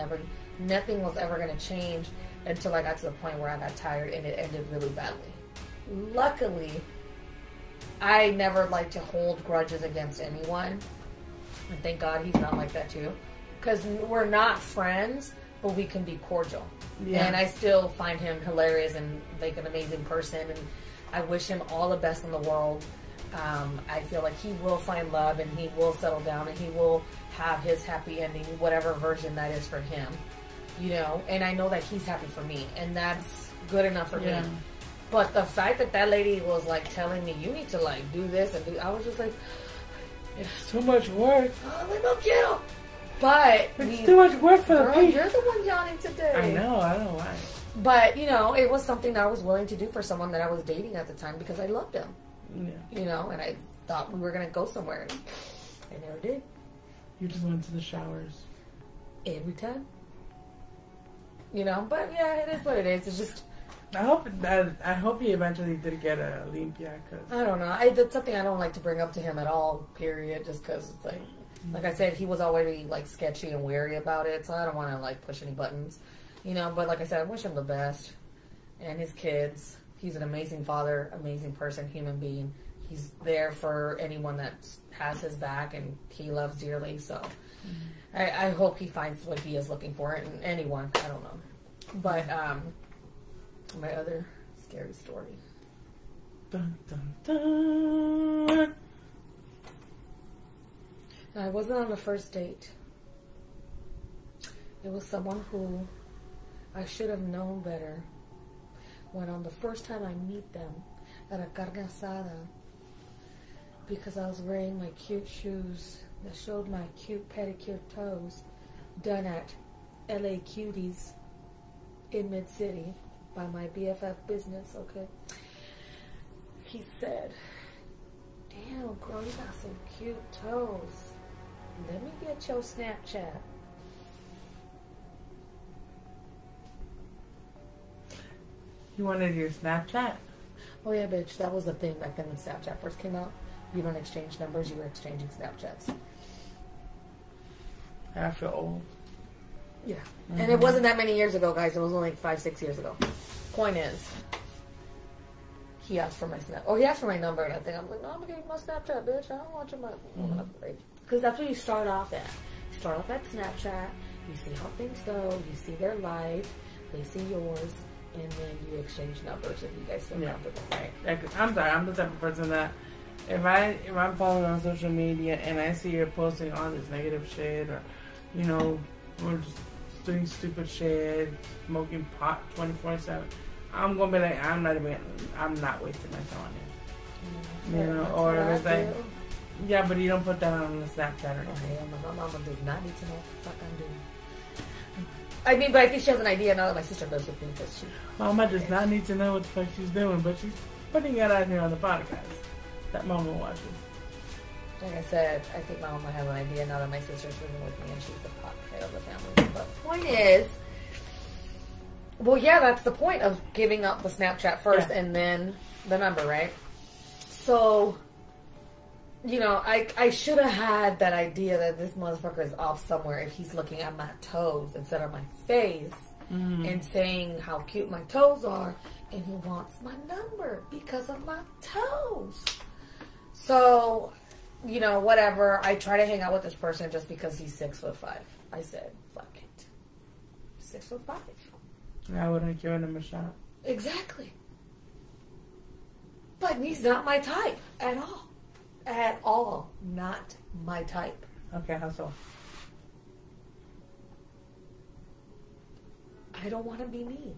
nothing was ever going to change until I got to the point where I got tired and it ended really badly. Luckily, I never like to hold grudges against anyone. And thank God he's not like that too. Because we're not friends, but we can be cordial. Yeah. And I still find him hilarious and like an amazing person. And I wish him all the best in the world. I feel like he will find love and he will settle down and he will have his happy ending, whatever version that is for him. You know, and I know that he's happy for me. And that's good enough for me. But the fact that that lady was like telling me, you need to like do this and do, I was just like, it's too much work. Oh, let me get him. But it's too much work for the people. You're the one yawning today. I know. I don't know why. But you know, it was something that I was willing to do for someone that I was dating at the time because I loved him. Yeah. You know, and I thought we were gonna go somewhere. I never did. You just went to the showers every time. You know, but yeah, it is what it is. It's just. I hope he eventually did get a Olympia. Cause I don't know. That's something I don't like to bring up to him at all. Period. Just because it's like I said, he was already like sketchy and wary about it, so I don't want to like push any buttons. You know, but like I said, I wish him the best and his kids. He's an amazing father, amazing person, human being. He's there for anyone that has his back and he loves dearly. So I hope he finds what he is looking for in anyone. I don't know. But my other scary story. Dun, dun, dun. I wasn't on the first date. It was someone who I should have known better when on the first time I meet them at a carne asada, because I was wearing my cute shoes that showed my cute pedicure toes done at LA Cuties in Mid-City by my BFF business, okay? He said, damn, girl, you got some cute toes. Let me get your Snapchat. You wanted your Snapchat? Oh yeah, bitch. That was the thing back then when Snapchat first came out. You don't exchange numbers, you were exchanging Snapchats. I feel old. Yeah. And it wasn't that many years ago, guys. It was only like 5-6 years ago. Point is, he asked for my Snap. Oh, he asked for my number, and I think I'm like, no, I'm gonna give you my Snapchat, bitch. I don't want your money. Because that's what you start off at. You start off at Snapchat. You see how things go. You see their life. They see yours. And then you exchange numbers if you guys feel comfortable, right? I'm sorry. I'm the type of person that if I'm following on social media and I see you're posting all this negative shit, or you know, we're just doing stupid shit, smoking pot 24/7, I'm gonna be like, I'm not wasting my time on it. You know, or it's like, yeah, but you don't put that on the Snapchat or anything. My mama does not need to know what the fuck I'm doing. I mean, but I think she has an idea now that my sister does with me, because she... Mama does not need to know what the fuck she's doing, but she's putting it out here on the podcast that Mama watches. Like I said, I think my mama has an idea now that my sister's living with me and she's the head of the family. But the point is, well, yeah, that's the point of giving up the Snapchat first and then the number, right? So, you know, I should have had that idea that this motherfucker is off somewhere if he's looking at my toes instead of my face and saying how cute my toes are, and he wants my number because of my toes. So, you know, whatever. I try to hang out with this person just because he's 6'5". I said, fuck it. 6'5". I wouldn't have given him a shot. Exactly. But he's not my type at all. At all. Not my type. Okay, how so? I don't want to be mean.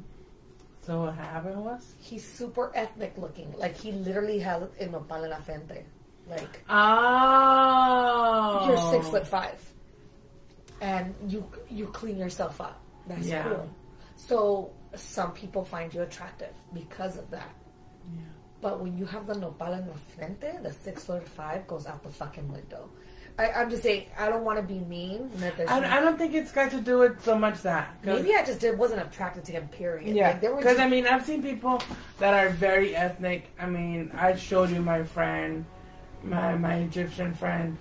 So what happened was? He's super ethnic looking. Like, he literally has el nopal en la frente. Like, oh, you're 6'5", and you clean yourself up. That's cool. So some people find you attractive because of that. Yeah. But when you have the nopal en la frente, the 6'5" goes out the fucking window. I'm just saying, I don't want to be mean. I don't think it's got to do with so much that. Maybe I just wasn't attracted to him, period. Yeah, because I mean, I've seen people that are very ethnic. I mean, I showed you my friend, my Egyptian friend.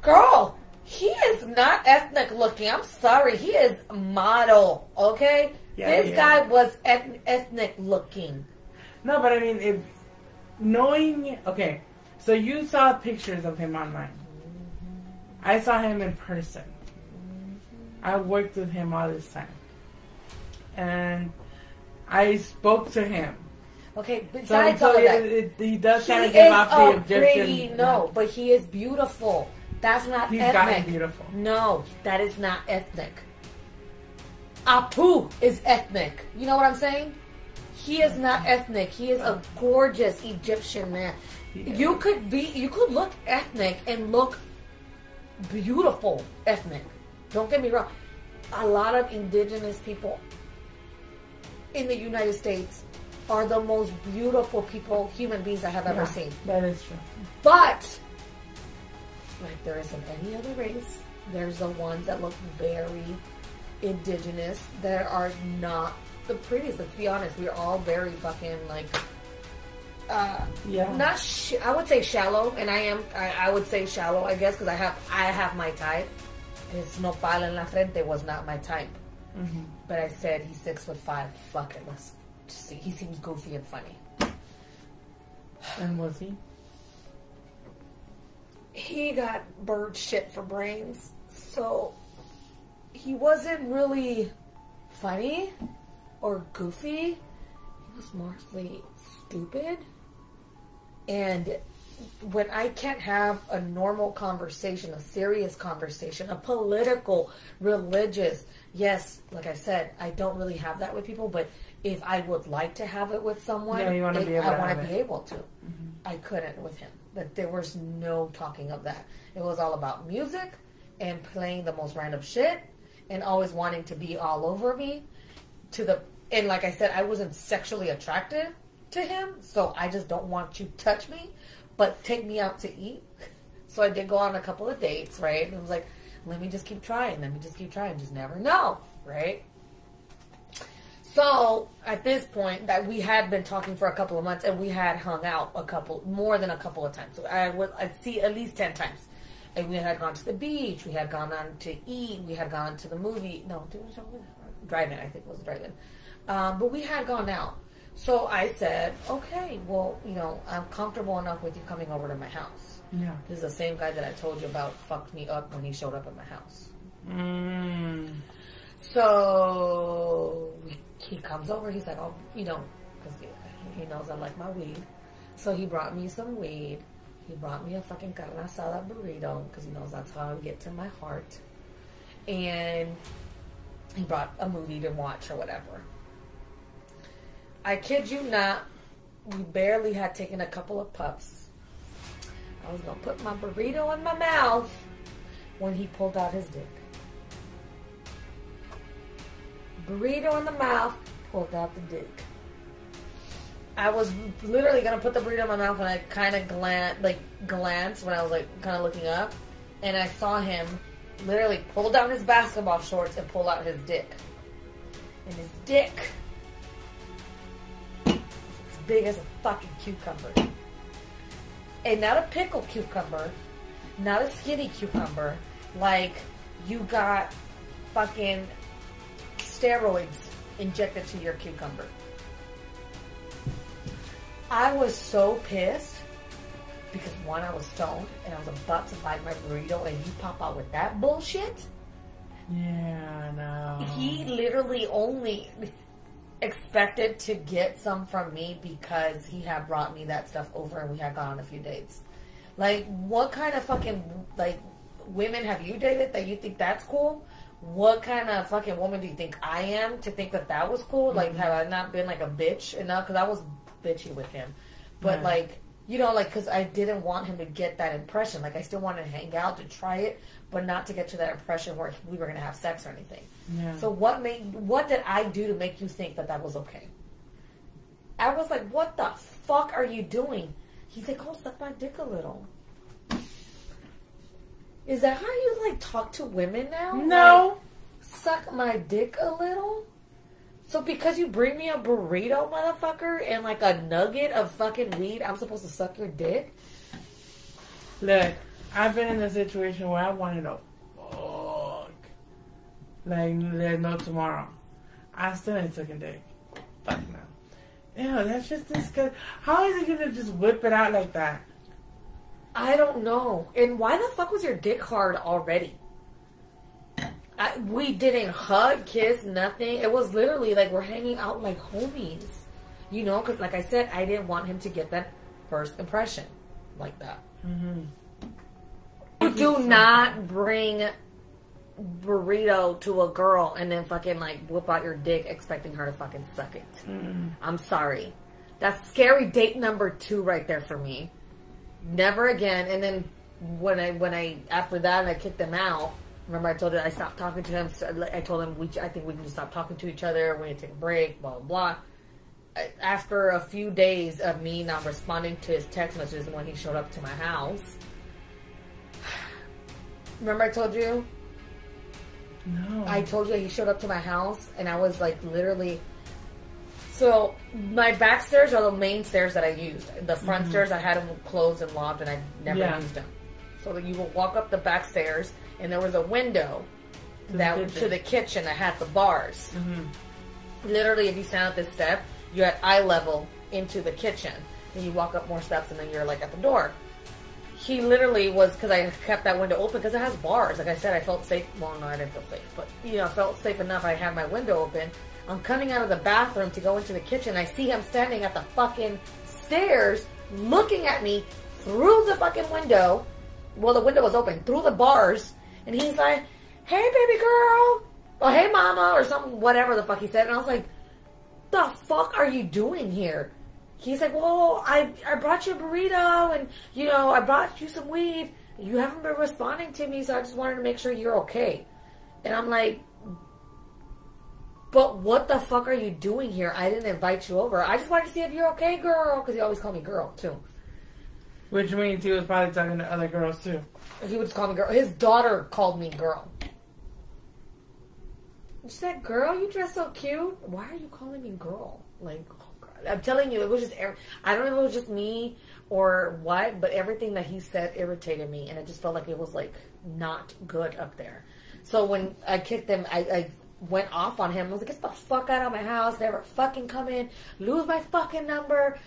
Girl, he is not ethnic looking. I'm sorry. He is model, okay? Yeah, this guy was ethnic looking. No, but I mean, okay, so you saw pictures of him online. I saw him in person. I worked with him all this time. And I spoke to him. Okay, besides all of that, he does kind of give off the Egyptian... No, but he is beautiful. That's not ethnic. He's gotten beautiful. No, that is not ethnic. Apu is ethnic. You know what I'm saying? He is not ethnic. He is a gorgeous Egyptian man. Yeah. You could look ethnic and look beautiful ethnic. Don't get me wrong. A lot of indigenous people in the United States are the most beautiful human beings I have ever seen. That is true. But, like there isn't any other race, there's the ones that look very indigenous that are not the prettiest. Let's be honest, we're all very fucking like, not I would say shallow, and I would say shallow, I guess, because I have my type. His nopal en la frente was not my type. Mm-hmm. But I said he's 6'5". Fuck it, let's see. He seems goofy and funny. And was he? He got bird shit for brains, so he wasn't really funny or goofy. He was mostly stupid. And when I can't have a normal conversation, a serious conversation, a political, religious, yes, like I said, I don't really have that with people, but if I would like to have it with someone, I want to be able to. Mm-hmm. I couldn't with him. But there was no talking of that. It was all about music and playing the most random shit and always wanting to be all over me and like I said, I wasn't sexually attracted to him, so I just don't want you to touch me, but take me out to eat. So I did go on a couple of dates, right? And it was like, let me just keep trying, just never know, right? So at this point, that we had been talking for a couple of months, and we had hung out more than a couple of times. So I'd see at least 10 times. And we had gone to the beach, we had gone on to eat, we had gone to the movie. No, drive-in, I think it was a drive-in. But we had gone out. So I said, okay, well, I'm comfortable enough with you coming over to my house. Yeah. This is the same guy that I told you about fucked me up when he showed up at my house. Mm. So he comes over, he's like, oh, because he knows I like my weed. So he brought me some weed. He brought me a fucking carne asada burrito, because he knows that's how I get to my heart. And he brought a movie to watch or whatever. I kid you not, we barely had taken a couple of puffs. I was going to put my burrito in my mouth when he pulled out his dick. Burrito in the mouth, pulled out the dick. I was literally going to put the burrito in my mouth when I kind of glanced when I was kind of looking up. And I saw him literally pull down his basketball shorts and pull out his dick. And his dick was as big as a fucking cucumber. And not a pickle cucumber, not a skinny cucumber, like you got fucking steroids injected to your cucumber. I was so pissed because one, I was stoned and I was about to bite my burrito and you pop out with that bullshit. Yeah, no. He literally only expected to get some from me because he had brought me that stuff over and we had gone on a few dates. Like, what kind of fucking, women have you dated that you think that's cool? What kind of fucking woman do you think I am to think that that was cool? Mm-hmm. Like, have I not been like a bitch enough? Because I was bitchy with him. But because I didn't want him to get that impression. Like, I still wanted to hang out, to try it, but not to get to that impression where we were going to have sex or anything. Yeah. So what did I do to make you think that that was okay? I was like, what the fuck are you doing? He's like, oh, suck my dick a little. Is that how you, talk to women now? No. Suck my dick a little? So because you bring me a burrito, motherfucker, and a nugget of fucking weed, I'm supposed to suck your dick? Look, I've been in a situation where I wanted to fuck. There's no tomorrow. I still ain't sucking dick. Fuck no. Ew, that's just disgusting. How is he gonna just whip it out like that? I don't know. And why the fuck was your dick hard already? We didn't hug, kiss, nothing. It was literally we're hanging out like homies. Because like I said, I didn't want him to get that first impression like that. Mm-hmm. You do not bring burrito to a girl and then fucking like whip out your dick expecting her to fucking suck it. I'm sorry. That's scary date number 2 right there for me. Never again. And then when I after that I kicked him out. Remember I told you I stopped talking to him. So I told him I think we can just stop talking to each other. We need to take a break. Blah blah blah. After a few days of me not responding to his text messages when he showed up to my house. Remember I told you? No. I told you he showed up to my house and I was like literally... So my back stairs are the main stairs that I used. The front stairs I had them closed and locked and I never used them. So that you will walk up the back stairs and there was a window to the kitchen that had the bars. Literally if you stand at this step, you're at eye level into the kitchen. And you walk up more steps and then you're like at the door. He literally was, because I kept that window open because it has bars. Like I said, I felt safe. Well, no, I didn't feel safe. But, you know, I felt safe enough. I had my window open. I'm coming out of the bathroom to go into the kitchen. I see him standing at the fucking stairs looking at me through the fucking window. Well, the window was open. Through the bars. And he's like, hey, baby girl. Or hey, mama. Or something, whatever the fuck he said. And I was like, the fuck are you doing here? He's like, well, I brought you a burrito and, you know, I brought you some weed. You haven't been responding to me, so I just wanted to make sure you're okay. And I'm like, but what the fuck are you doing here? I didn't invite you over. I just wanted to see if you're okay, girl. Because he always called me girl, too. Which means he was probably talking to other girls, too. He would just call me girl. His daughter called me girl. She said, girl, you dress so cute. Why are you calling me girl? Like... I'm telling you, it was just, I don't know if it was just me or what, but everything that he said irritated me, and it just felt like it was, like, not good up there. So when I kicked him, I went off on him. I was like, get the fuck out of my house, never fucking come in, lose my fucking number.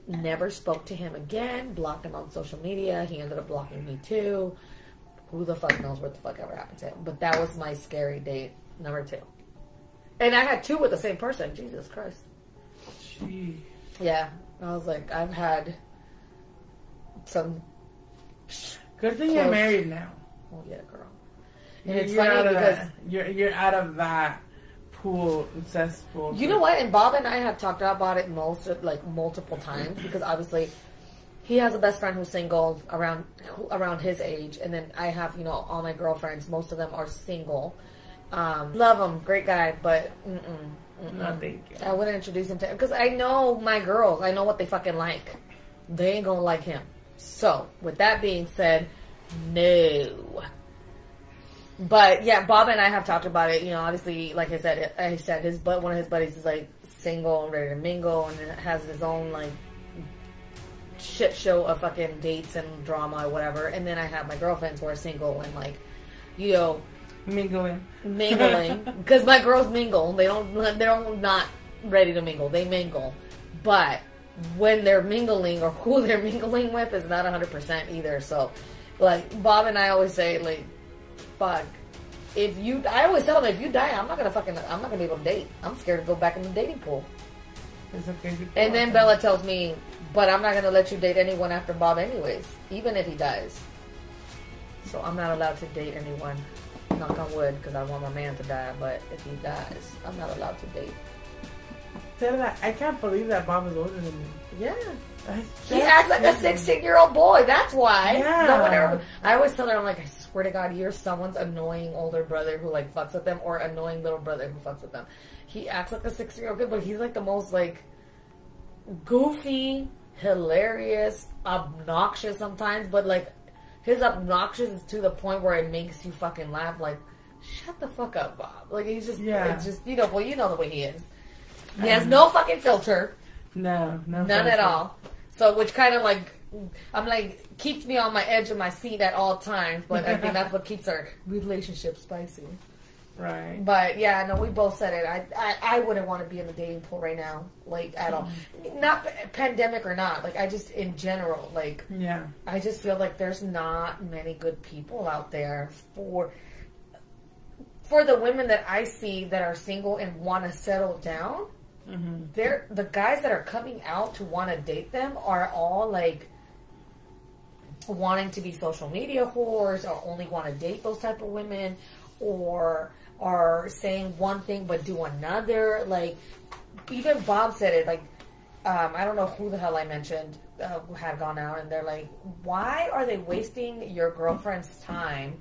Never spoke to him again, blocked him on social media. He ended up blocking me, too. Who the fuck knows what the fuck ever happened to him. But that was my scary date number 2. And I had 2 with the same person. Jesus Christ. Jeez. Yeah, I was like, I've had some. Good thing you're married now. Oh yeah, girl. And it's funny because you're out of that pool, cesspool. You know what? And Bob and I have talked about it multiple times because obviously he has a best friend who's single around his age, and then I have all my girlfriends. Most of them are single. Love him, great guy, but no, thank you. I wouldn't introduce him to him because I know my girls. I know what they fucking like. They ain't gonna like him. So, with that being said, no. But yeah, Bob and I have talked about it. Obviously, like I said, one of his buddies is like single and ready to mingle, and has his own like shit show of fucking dates and drama or whatever. And then I have my girlfriends who are single and like, mingling because my girls mingle. They're not ready to mingle. They mingle, but when they're mingling or who they're mingling with is not 100% either. So, like Bob and I always say, like, fuck. I always tell them, if you die, I'm not gonna be able to date. I'm scared to go back in the dating pool. It's okay. And then Bella tells me, but I'm not gonna let you date anyone after Bob anyways, even if he dies. So I'm not allowed to date anyone. Knock on wood, because I want my man to die, but if he dies, I'm not allowed to date. I can't believe that Bob is older than me. Yeah. He acts like a 16-year-old boy, that's why. Yeah. No one ever, I always tell her, I'm like, I swear to God, you're someone's annoying older brother who like fucks with them, or annoying little brother who fucks with them. He acts like a 16-year-old kid, but he's like the most like goofy, hilarious, obnoxious sometimes, but like his obnoxious is to the point where it makes you fucking laugh. Like, shut the fuck up, Bob. Like, he's just, it's just, you know the way he is. He has no fucking filter. No none filter at all. So, which kind of like, I'm like, keeps me on my edge of my seat at all times. But I think that's what keeps our relationship spicy. Right. But yeah, no, we both said it. I wouldn't want to be in the dating pool right now, like at all. Not pandemic or not, like I just in general, like I just feel like there's not many good people out there for the women that I see that are single and want to settle down. They're the guys that are coming out to want to date them are all like wanting to be social media whores or only want to date those type of women. or are saying one thing but do another. Like, even Bob said it, like, I don't know who the hell I mentioned had gone out, and they're like, why are they wasting your girlfriend's time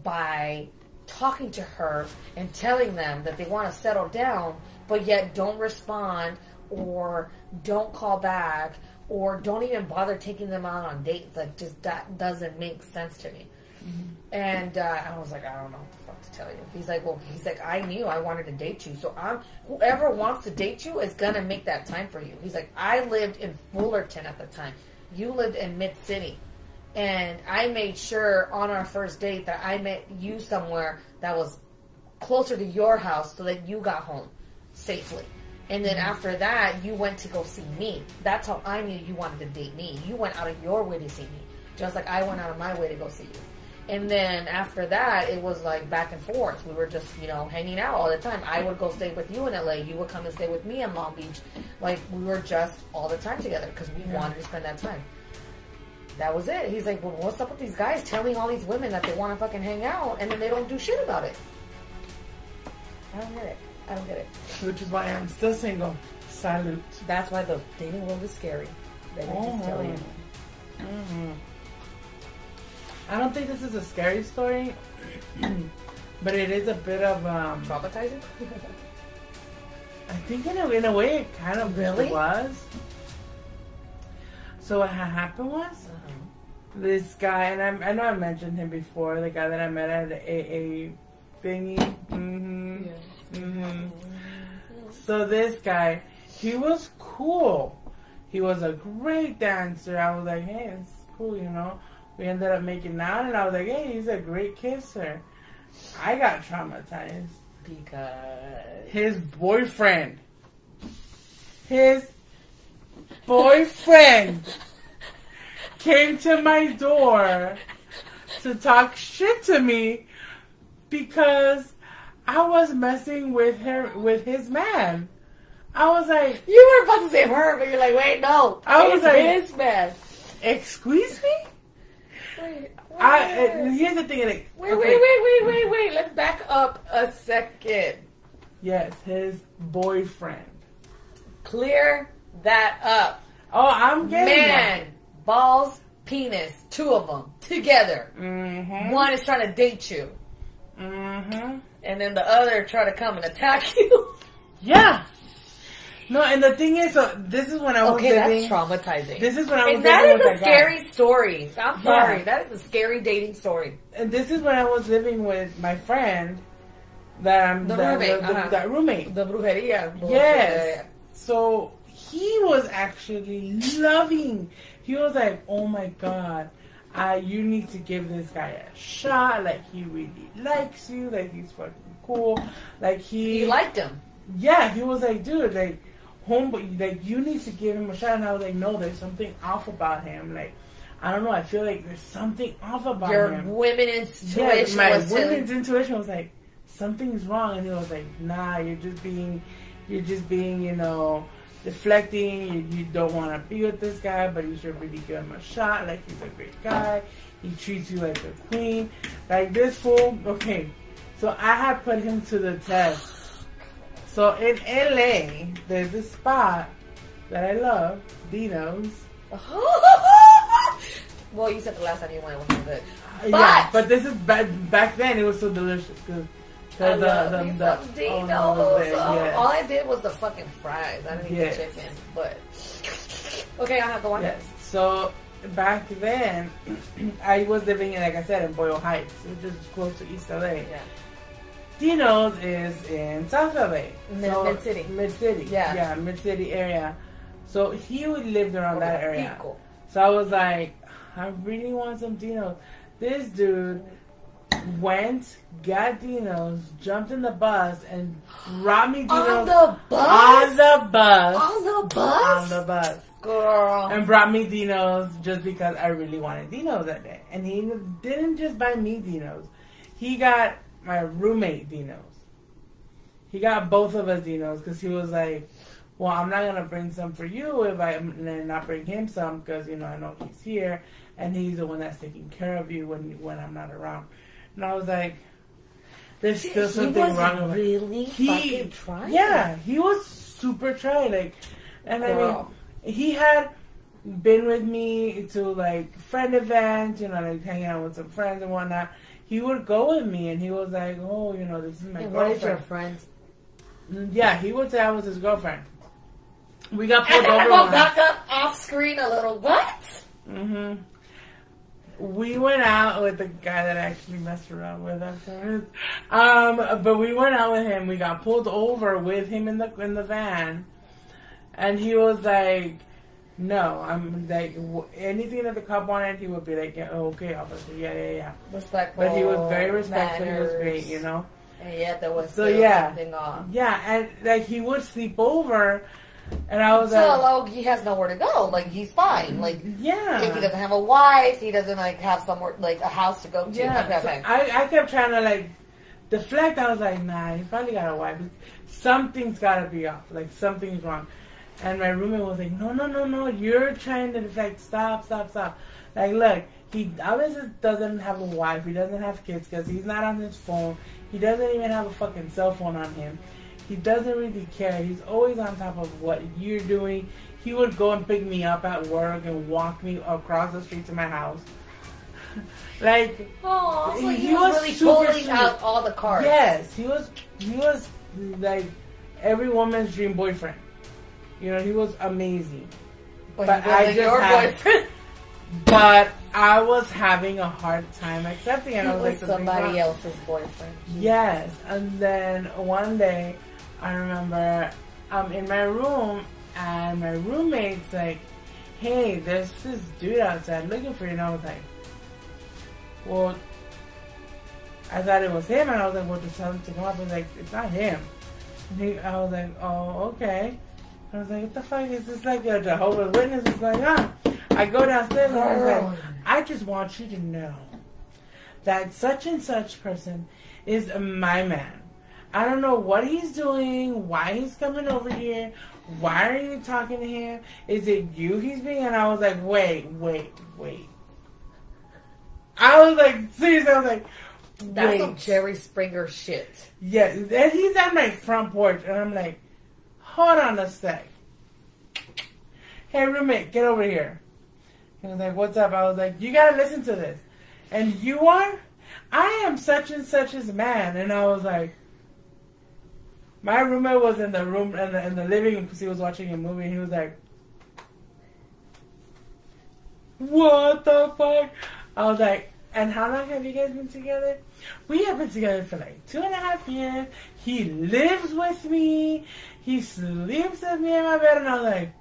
by talking to her and telling them that they want to settle down, but yet don't respond or don't call back or don't even bother taking them out on dates? Like, just that doesn't make sense to me. Mm-hmm. And I was like, I don't know what the fuck to tell you. He's like, I knew I wanted to date you, so whoever wants to date you is gonna make that time for you. He's like, I lived in Fullerton at the time. You lived in Mid-City. And I made sure on our first date that I met you somewhere that was closer to your house so that you got home safely. And then after that, you went to go see me. That's how I knew you wanted to date me. You went out of your way to see me, just like I went out of my way to go see you. And then after that, it was like back and forth. We were just, hanging out all the time. I would go stay with you in LA. You would come and stay with me in Long Beach. Like, we were just all the time together because we wanted to spend that time. That was it. He's like, well, what's up with these guys telling all these women that they want to fucking hang out and then they don't do shit about it? I don't get it. Which is why I'm still single. Salute. That's why the dating world is scary. They just tell you. Mm-hmm. I don't think this is a scary story, but it is a bit of traumatizing. I think in a way it kind of really was. So what had happened was this guy, and I know I mentioned him before. The guy that I met at the AA thingy. Mm-hmm. Yeah. Mm-hmm. So this guy, he was cool. He was a great dancer. I was like, hey, it's cool, We ended up making out, and I was like, hey, he's a great kisser. I got traumatized. Because his boyfriend came to my door to talk shit to me because I was messing with his man. I was like, you were about to say her, but you're like, wait, no. I was like, his man. Excuse me? Wait, here's the thing. Like, wait. Let's back up a second. Yes, his boyfriend. Clear that up. Oh, I'm getting man, balls, penis, two of them together. Mm-hmm. One is trying to date you. Mm-hmm. And then the other try to come and attack you. Yeah. No, and the thing is, so this is when I was living. Okay, that's traumatizing. This is when I was and living that is with a scary story. I'm sorry. That is a scary dating story. And this is when I was living with my friend. That roommate. The brujeria. Yes. So he was actually loving. He was like, oh my God, you need to give this guy a shot. Like, he really likes you. Like, he's fucking cool. Like, he liked him. Yeah, he was like, dude, like, homeboy, like, you need to give him a shot. And I was like, no, there's something off about him. Like, I don't know. I feel like there's something off about him. Your women's intuition. Yeah, my women's intuition was like, something's wrong. And he was like, nah, you're just being, deflecting. You don't want to be with this guy, but you should really give him a shot. Like, he's a great guy. He treats you like a queen. Like, this fool. Okay, so I had put him to the test. So in LA, there's a spot that I love, Dino's. Well, you said the last time you went it wasn't good. Yeah, but this is back then. It was so delicious because the Dino. Yes. All I did was the fucking fries. I didn't eat the chicken. But okay, I'll have to go on. Yes. So back then, I was living in, like I said, in Boyle Heights, which is close to East LA. Yeah. Dino's is in South LA. Mid-City. Mid-City. Yeah, Mid-City area. So he would live around that area. Cool. So I was like, I really want some Dino's. This dude went, got Dino's, jumped in the bus, and brought me Dino's. On the bus? On the bus. On the bus? On the bus. Girl. And brought me Dino's just because I really wanted Dino's that day. And he didn't just buy me Dino's. He got my roommate Dino's. He got both of us Dino's because he was like, well, I'm not going to bring some for you if I not bring him some because, I know he's here and he's the one that's taking care of you when I'm not around. And I was like, there's still something wrong with him. Really fucking trying. Yeah, he was super trying. Like, and girl. I mean, he had been with me to like friend events, you know, like hanging out with some friends and whatnot. He would go with me, and he was like, "Oh, you know, this is my girlfriend." What is your friends? Yeah, he would say I was his girlfriend. We got pulled over. I go back up off screen a little. What? Mm-hmm. We went out with the guy that actually messed around with us. But we went out with him. We got pulled over with him in the van, and he was like, "No, I'm like anything that the cop wanted, he would be like, yeah, okay, officer, yeah." Respectful. But he was very respectful. Manners. He was great, you know. And yet there was still something off. Yeah, and like he would sleep over. And I was like, he has nowhere to go. Like, he's fine. Like, yeah. If he doesn't have a wife, he doesn't like have somewhere, like a house to go to. Yeah. So I kept trying to like deflect. I was like, nah, he probably got a wife. Something's got to be off. Like, something's wrong. And my roommate was like, no, you're trying to deflect. Stop. Like, look, he obviously doesn't have a wife. He doesn't have kids because he's not on his phone. He doesn't even have a fucking cell phone on him. He doesn't really care. He's always on top of what you're doing. He would go and pick me up at work and walk me across the street to my house. Like, so he was really pulling out all the cards. Yes, he was like every woman's dream boyfriend. You know, he was amazing. But I just your boyfriend. But I was having a hard time accepting it. He was like, somebody else's boyfriend. Yes, and then one day. I remember I'm in my room and my roommate's like, hey, there's this dude outside looking for you. And I was like, well, I thought it was him. And I was like, well, just tell him to come up. I was like, it's not him. And I was like, oh, okay. I was like, what the fuck is this? Like a Jehovah's Witness is going on? I go downstairs and I was like, I just want you to know that such and such person is my man. I don't know what he's doing, why he's coming over here, why are you talking to him? Is it you he's being? And I was like, wait. I was like, seriously, I was like, wait. That's some Jerry Springer shit. Yeah, and he's on my front porch, and I'm like, hold on a sec. Hey, roommate, get over here. He was like, what's up? I was like, you gotta listen to this. And you are? I am such and such's man. And I was like, my roommate was in the room, in the living room, because he was watching a movie, and he was like, what the fuck? I was like, and how long have you guys been together? We have been together for like 2.5 years. He lives with me. He sleeps with me in my bed. And I was like,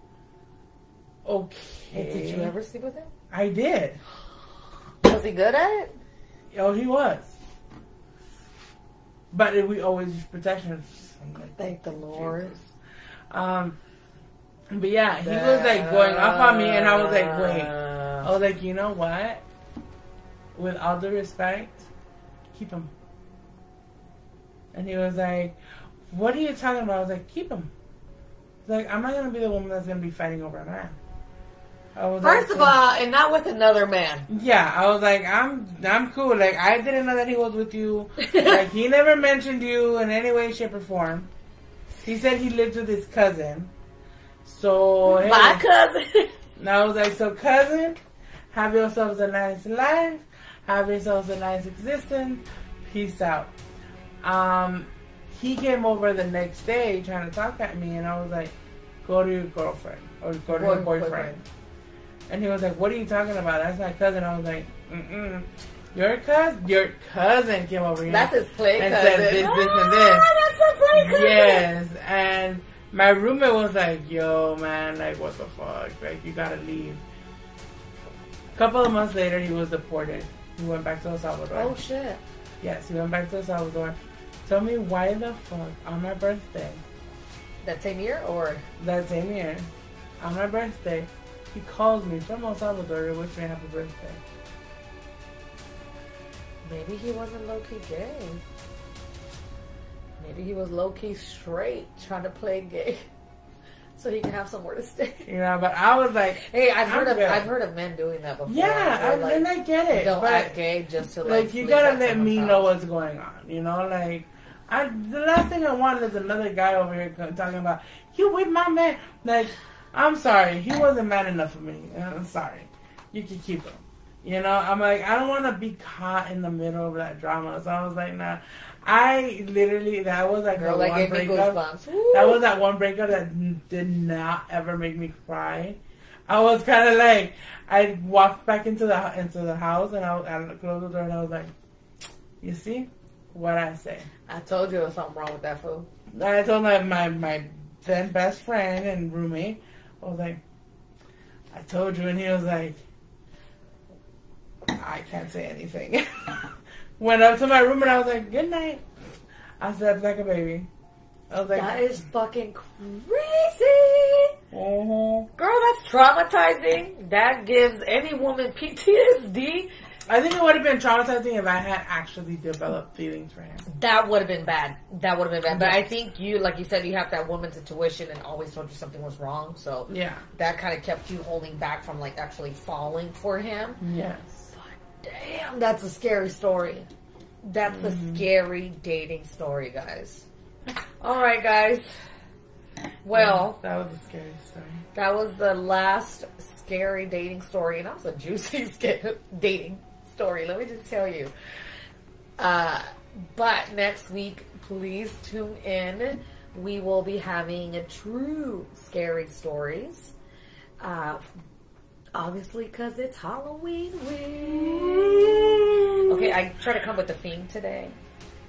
okay. Did you ever sleep with him? I did. Was he good at it? Oh, he was. But we always use protection. Like, thank the Lord. But yeah, he was like going off on me, and I was like, wait. I was like, you know what? With all due respect, keep him. And he was like, what are you talking about? I was like, keep him. Like, I'm not gonna be the woman that's gonna be fighting over a man. First of all, and not with another man. Yeah, I was like, I'm cool. Like, I didn't know that he was with you. Like, he never mentioned you in any way, shape, or form. He said he lived with his cousin. So, hey, my cousin. And I was like, so cousin, have yourselves a nice life. Have yourselves a nice existence. Peace out. He came over the next day trying to talk at me, and I was like, go to your girlfriend or go to your boyfriend. And he was like, what are you talking about? That's my cousin. I was like, Your cousin came over here. That's his play and cousin. said this, and this. That's a play cousin. Yes. And my roommate was like, yo, man, like, what the fuck? Like, you gotta leave. A couple of months later, he was deported. He went back to El Salvador. Oh, shit. Yes, he went back to El Salvador. Tell me why the fuck on my birthday. That same year or? That same year. On my birthday, he calls me from El Salvador to wish me a happy birthday. Maybe he wasn't low-key gay. Maybe he was low-key straight, trying to play gay. So he can have somewhere to stay. You know, but I was like, hey, I've heard of men doing that before. Yeah, like, and I get it. Don't but act gay just to like you gotta let me know what's going on. You know, like the last thing I want is another guy over here talking about you with my man. Like, I'm sorry, he wasn't man enough for me. I'm sorry. You can keep him. You know, I'm like, I don't want to be caught in the middle of that drama. So I was like, nah. I literally, that was like girl, one breakup. That was that one breakup that did not ever make me cry. I was kind of like, I walked back into the house and I closed the door and I was like, you see what I say? I told you there was something wrong with that fool. I told my then best friend and roommate, I was like, I told you, and he was like, I can't say anything. Went up to my room and I was like, good night. I slept like a baby. I was like, that is fucking crazy. Mm-hmm. Girl, that's traumatizing. That gives any woman PTSD. I think it would have been traumatizing if I had actually developed feelings for him. That would have been bad. But I think you, like you said, you have that woman's intuition and always told you something was wrong. So yeah, that kind of kept you holding back from like actually falling for him. Yes. Damn, that's a scary story. That's a scary dating story, guys. All right, guys. Well, that was a scary story. That was the last scary dating story, and that was a juicy dating story. Let me just tell you. But next week, please tune in. We will be having a true scary stories. Obviously, because it's Halloween week. Okay, I try to come with a theme today.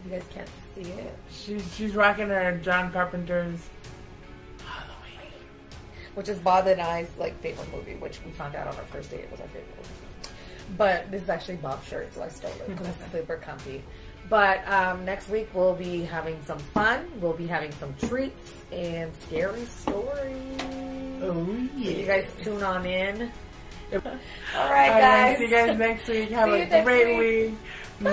You guys can't see it. She's rocking her John Carpenter's Halloween, which is Bob and I's like favorite movie, which we found out on our first date it was our favorite movie. But this is actually Bob's shirt, so I stole it because it's super comfy. But next week we'll be having some fun. We'll be having some treats and scary stories. Oh yeah! So you guys tune on in. All right, guys. See you guys next week. Have a great week. Bye.